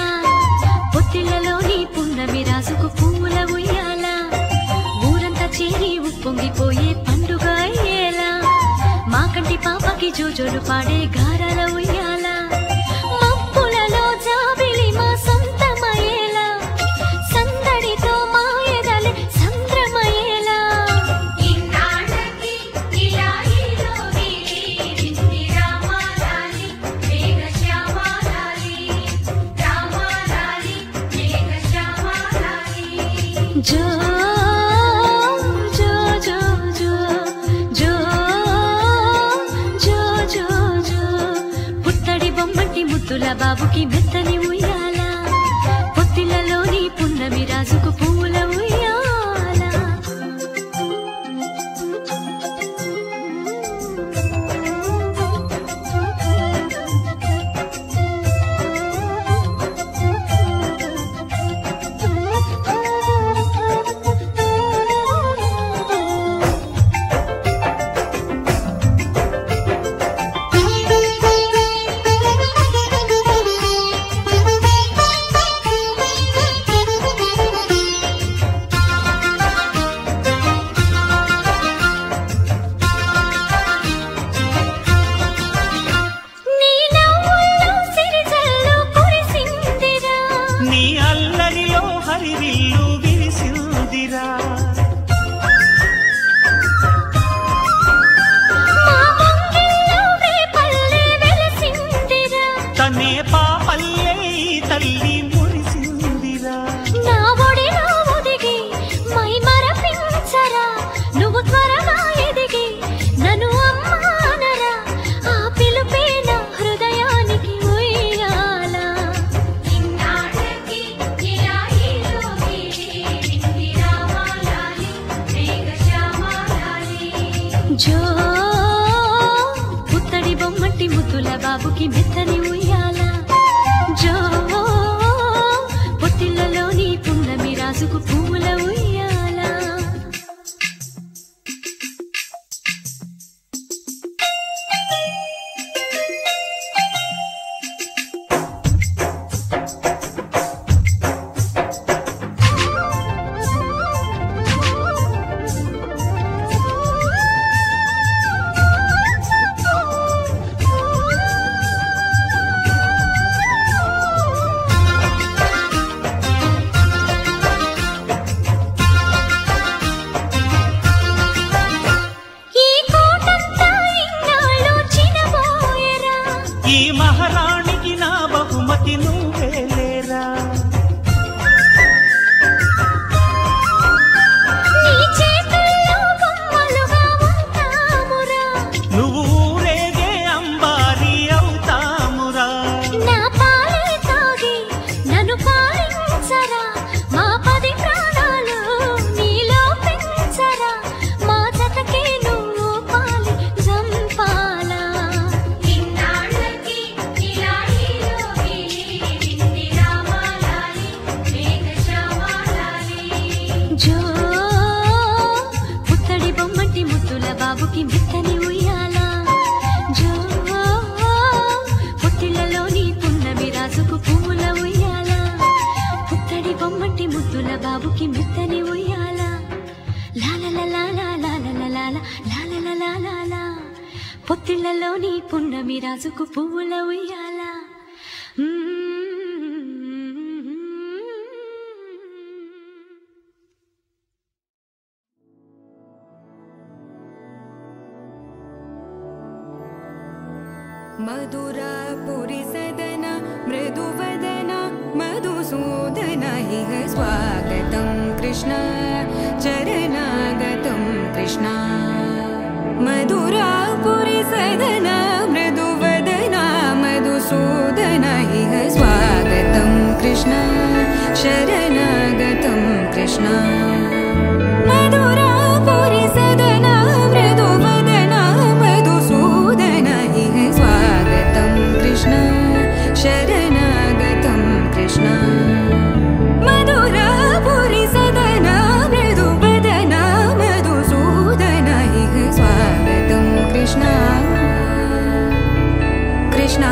S5: పొత్తిళ్లలోని పున్నమి రాసుకు పువ్వుల ఉయ్యాల ఊరంతా చేరి ఉప్పొంగిపోయే పండుగ అయ్యేలా మా కంటి పాపకి జోజోలు పాడే గారాల ఉయ్యాల మప్పులలో జాబిలి మా సొంతమయ్యేలా సందడితో మా ఎదలే సంద్రమయ్యేలా జో జో జో జో జో జో జో జో పుత్తడి బొమ్మటి ముద్దుల బాబుకి మెత్తని ఉయ్యాల పొత్తిళ్లలోని పున్నమి రాజుకు పువ్వుల ఉయ్యాల జో పుత్తడి బొమ్మటి ముద్దుల బాబుకి మెత్తని ఉయ్యాల జో పొత్తిళ్లలోని పున్నమి రాజుకు పువ్వుల ఉయ్యాల జో పుత్తడి బొమ్మటి ముద్దుల బాబుకి మెత్తని ఉయ్యాల జో పొత్తిళ్లలోని పున్నమి రాజుకు పువ్వుల ఉయ్యాల పుత్తడి బొమ్మటి ముద్దుల బాబుకి మెత్తని ఉయ్యాల లాలలలాలా పొత్తిళ్లలోని పున్నమి రాజుకు పువ్వుల ఉయ్యాల
S1: मधुरापुरी सदन मृदुवदन मधुसूदन इह स्वागतं कृष्ण चरणागतं कृष्ण मधुरापुरी सदन मृदुवदन मधुसूदन इह स्वागतं कृष्ण शरणागतं कृष्ण मधुरापुरी सदन मृदुवदन मधुसूदन इह स्वागतं कृष्ण शरणागतं कृष्ण मधुरापुरी सदन मृदुवदन मधुसूदन इह स्वागतं कृष्ण कृष्ण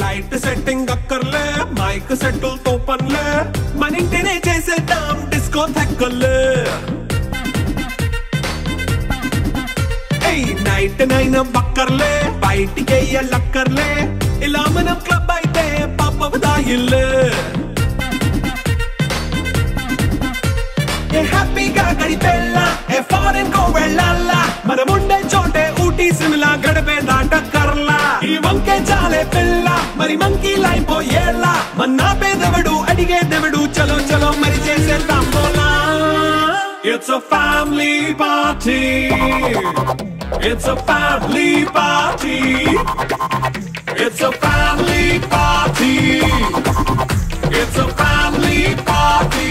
S7: లైట్ సెట్టింగ్ అక్కర్లే మైక్ సెట్టుల్ తో పనులే మన ఇంటినే చేసేద్దాం డిస్కో థెక్కలే నైట్ నైన్ బక్కర్లే బయటికి ఎల్లక్కర్లే ఇలా మనం క్లబ్ అయితే పాపదాయిల్లే హ్యాపీగా గడిపెళ్ళా ఏ ఫారెన్ కో వెళ్ళాలా మనముండే చోటే ఊటీ సిమ్లా గడిపే దాటక్కర్లా ఈ వంకే చాలే పిల్ల మరి మంకీ లైపోయేలా మన్నా పేదవడు అడిగేదెవడు చలో చలో మరి చేసేద్దాం బోలా It's a family party It's a family party It's a family party It's a family party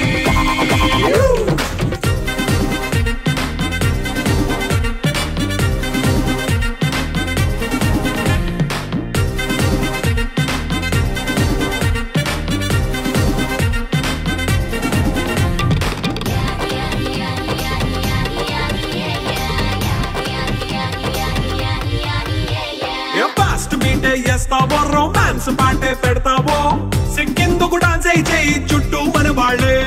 S7: చేస్తావో రొమాన్స్ పాటే పెడతావో సిక్కిందుకు డాన్స్ అయి చేయి చుట్టూ మన వాళ్ళే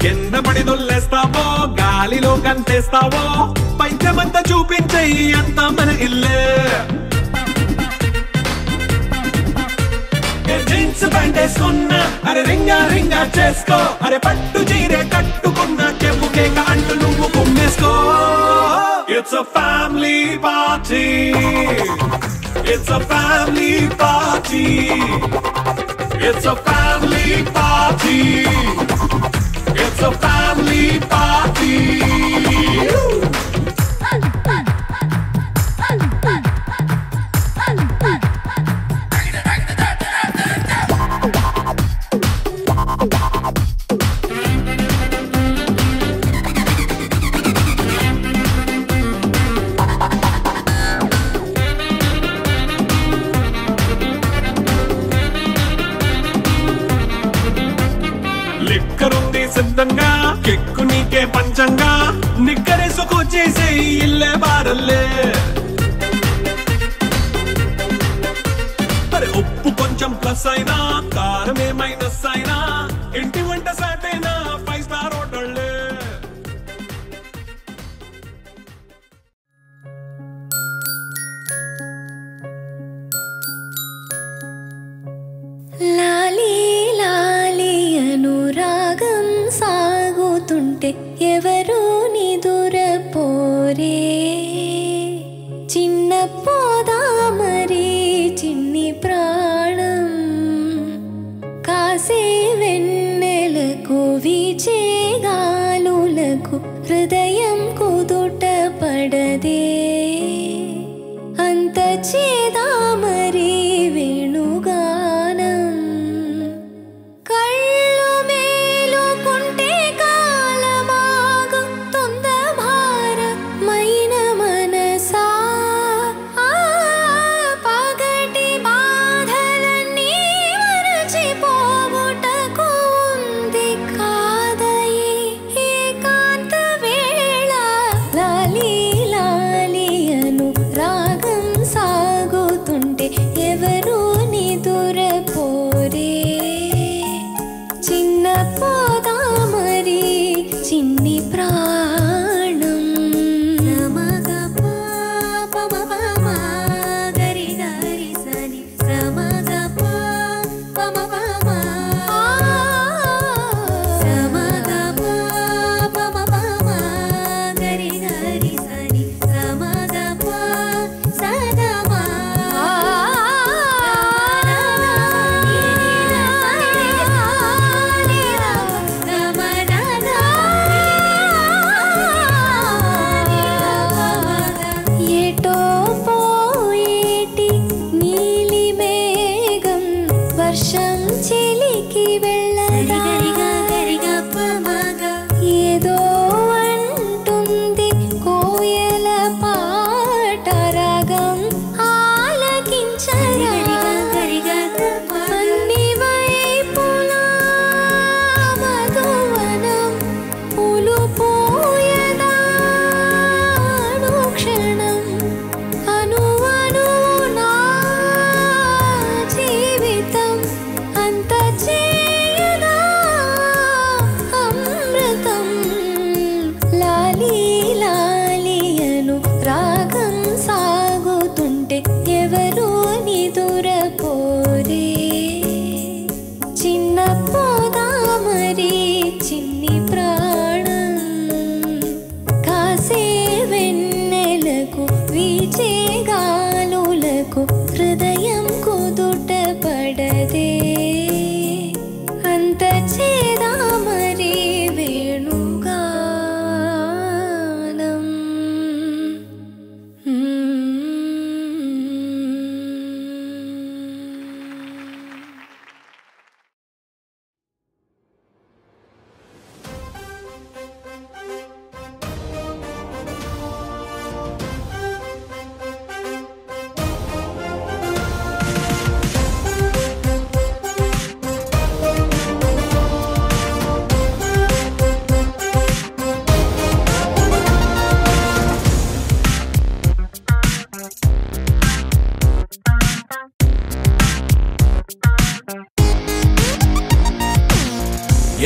S7: కింద పడి దొల్లేస్తావో గాలిలో కంటేస్తావో పైచమంతా చూపించేయి అంతా మన ఇల్లే జీన్స్ ప్యాంట్ వేసుకున్నా అరే రింగా రింగా చేసుకో అరే పట్టు చీరే కట్టుకున్నా చెప్పు కేక అంటూ నువ్వు కుమ్మేసుకో It's a family party It's a family party It's a family party It's a family party సిద్ధంగా కెక్కు నీకే పంచంగా నిక్కరేసుకొచ్చేసే ఇల్లే బారల్లే అరే ఉప్పు కొంచెం ప్లస్ అయినా కారమే మైనస్ అయినా ఇంటి వంట సాటైనా 5 స్టార్ హోటళ్ళే
S5: లాలి లాలి అనురాగం సాగుతుంటే ఎవరు నిదురపోరే చిన్న పోదా మరి చిన్ని ప్రాణం కాసే వెన్నెలకు వీచే గాలులకు హృదయం కుదుట పడదే అంత చేదా మరి వేణుగానం కళ్ళు మేలుకుంటే కాలమాగు తొంద భార మైన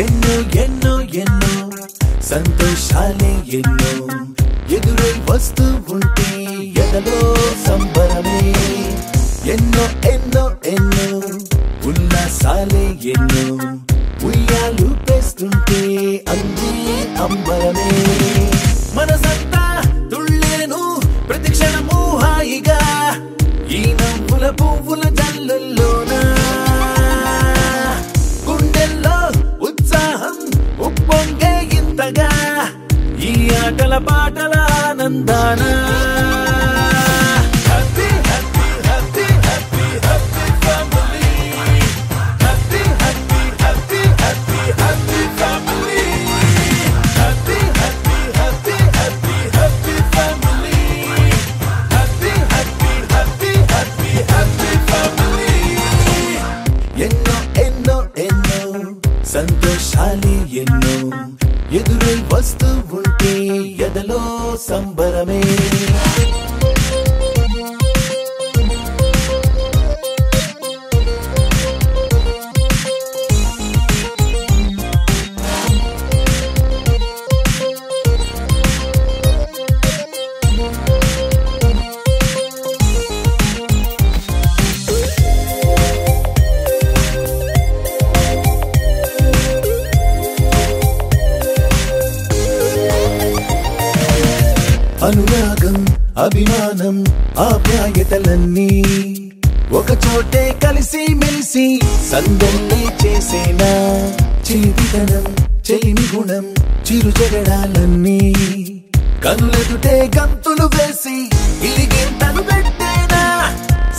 S3: ఎన్నో ఎన్నో ఎన్నో సంతోషాలే ఎన్నో ఎదురై వస్తూ ఉంటే ఎదలో సంబరమే ఎన్నో ఎన్నో ఎన్నో ఉల్లాసాలే ఎన్నో ఉయ్యాలు పేస్తుంటే అందే అంబరమే మనసంతా తుళ్ళేను ప్రతి క్షణము హాయిగా ఈ నవ్వుల పువ్వుల జల్లుల్లోనా గుండెల్లో ఉత్సాహం ఉప్పొంగే ఇంతగా ఈ ఆటల పాటల ఆనందానా ఎన్నో ఎన్నో ఎన్నో సంతోషాలే ఎన్నో ఎదురై వస్తూ ఉంటే ఎదలో సంబరమే అనురాగం అభిమానం ఆప్యాయతలన్నీ ఒక చోటే కలిసి మెలిసి సందల్లే చేసేనా చిలిపితనం చెలిమి గుణం చిరు జగడాలన్నీ కనులెదుటే గంతులు వేసి ఇలిగింతలు పెట్టేనా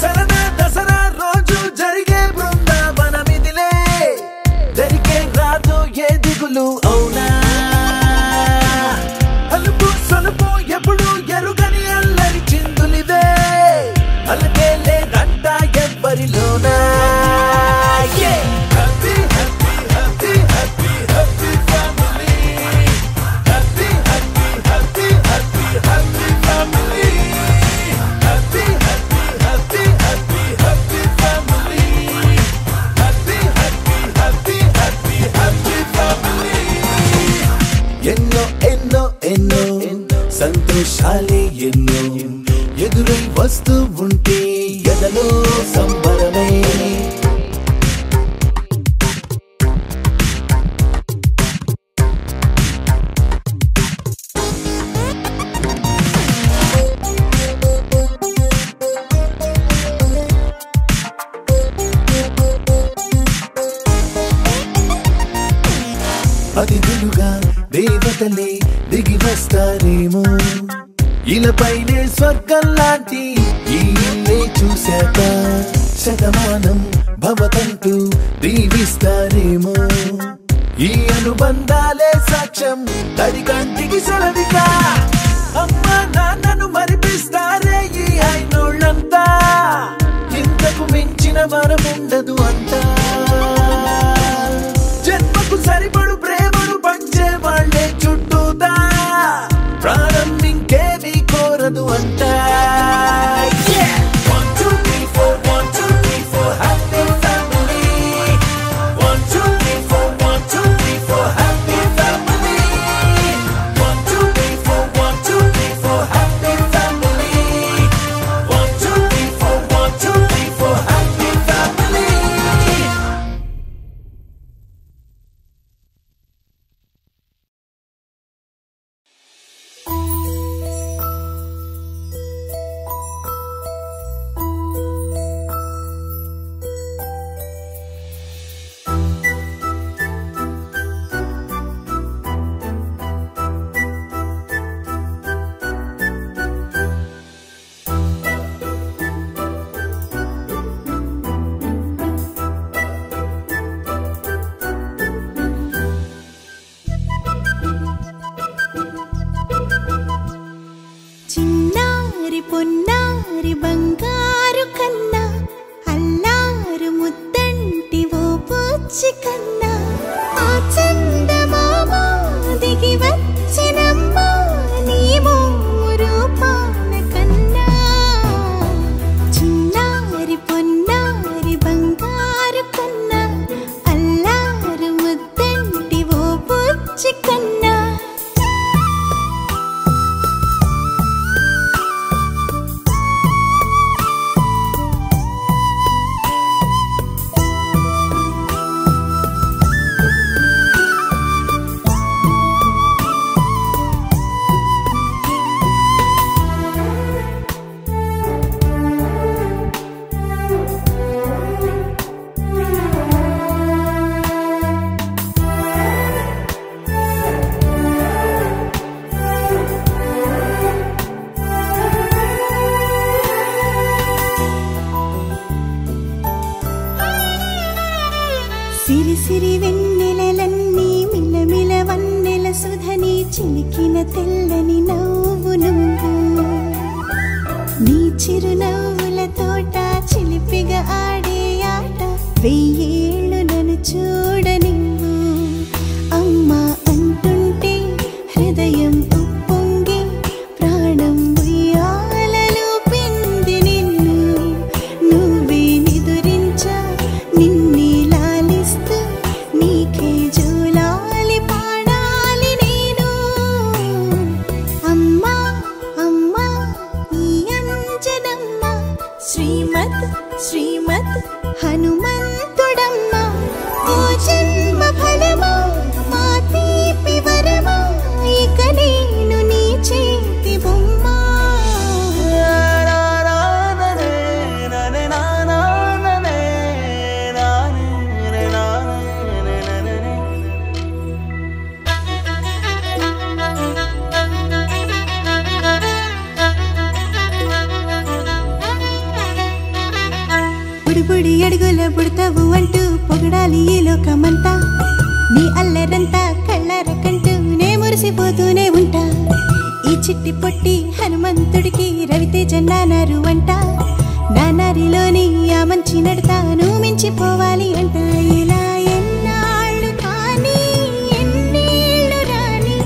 S3: సరదా దసరా రోజు జరిగే బృందావనమిదిలే జరిగే రాదు ఏ దిగులు అవునా అలుపు సొలుపు ఎప్పుడు ఎరుగని అల్లరి చిందులిదే అలకే లేదంట ఎవ్వరిలోనా ఎన్నో ఎన్నో ఎన్నో సంతోషాలే ఎన్నో ఎదురై వస్తూ ఉంటే ఎదలో సంబరమే అతిథులుగా దేవతలే దిగి వస్తారేమో ఇలపైనే స్వర్గం లాంటి ఈ ఇల్లే చూశాక శతమానం భవతంటూ దీవిస్తారేమో ఈ అనుబంధాలే సాక్ష్యం తడి కంటికి సెలవిగా అమ్మ నాన్నను మరిపిస్తారే ఈ అయినోళ్ళంతా ఇంతకు మించిన వరముండదు అంతా జన్మకు సరిపడు ప్రేమను పంచే వాళ్ళే చుట్టూదా ప్రాణం ఇంకేమీ కోరదు అంటా
S8: సిరి సిరి వెన్నెలలన్నీ మిలమిల వన్నెల సుధని చిలికిన తెల్లని నవ్వు నువ్వు నీ చిరునవ్వుల తోట చిలిపిగా ఆడే ఆట వెయ్యేళ్ళు నన్ను చూడనివ్వు అమ్మా అంటుంటే హృదయం ఉప్పొంగి ప్రాణం ఉయ్యాలలో పిండి నిన్ను నువ్వే నిదురించా నిన్నే లాలిస్తూ నీకే జోలాలి పాడాలి నేను అమ్మా అమ్మా ఈ అంజనమ్మ శ్రీమత్ శ్రీమత్ హనుమంతుడమ్మ ఓ జన్మ ఫలమా మా తీపి వరమా ఇక నేను నీ చేతి బొమ్మ బుడిబుడి అడుగుల బుడతావు అంటూ పొగడాలి ఈ లోకమంతా నీ అల్లరంతా కళ్ళారకంటూ నే మురిసిపోతూనే ఉంటా ఈ చిట్టి పొట్టి హనుమంతుడికి రవితేజ నానారు అంట నానారిలోని ఆ మంచి నడతాను మించిపోవాలి అంట ఇలా ఎన్నాళ్ళు కానీ ఎన్నేళ్ళు రాని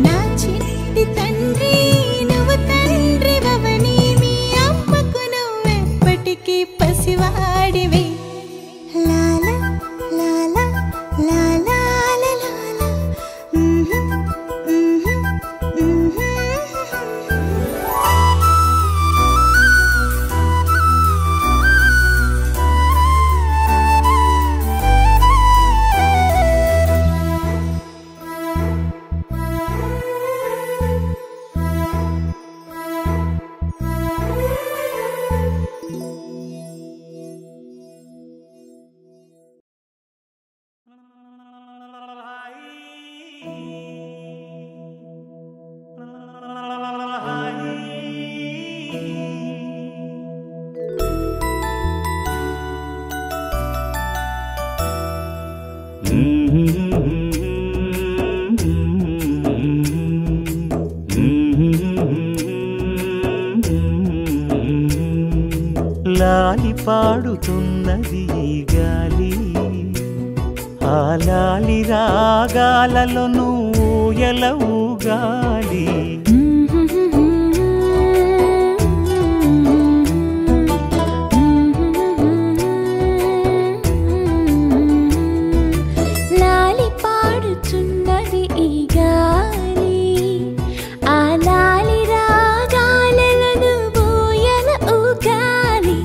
S8: నా చిట్టి తండ్రి నువ్వు తండ్రి భవని మీ అమ్మకు నువ్వెప్పటికీ పసివాడివి లాల లాల లాల లాల
S6: లాలి పాడుతున్నది ఈ గాలి ఆ లాలి రాగాలలో నువ్వు ఎలా ఊగాలి
S5: లాలి పాడుచున్నది ఈ గాలి ఆ లాలి రాగాలను బోయల ఊగాలి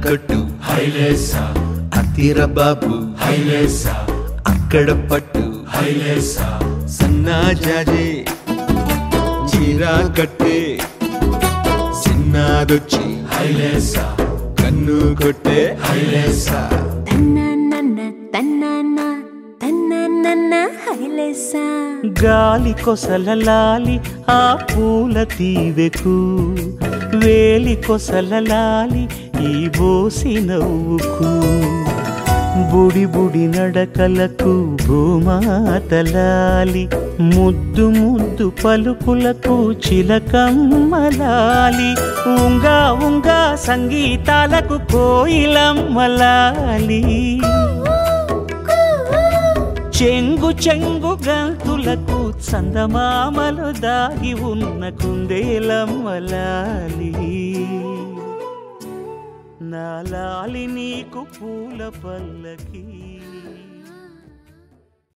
S3: కట్టు హైలేసా అతిర బాబు హైలేసా అక్కడ పట్టు హైలేసా సన్నా జాజే చీరా కట్టే చిన్నాదొచ్చి హైలేసా కన్ను కొట్టే హైలేసా
S6: గాలి కొసల లాలి ఆ పూల తీవెకు వేలి కొసల లాలి ఈ బోసి నవ్వుకు బుడి బుడి నడకలకు భూమాతలాలి ముద్దు ముద్దు పలుకులకు చిలకమ్మలాలి ఉంగా ఉంగా సంగీతాలకు కోయిలమ్మలాలి చెంగు చెంగు గంతులకు చందమామలు దాగి ఉన్న కుందేలమ్మలాలి నా లాలి నీకు పూల పల్లకి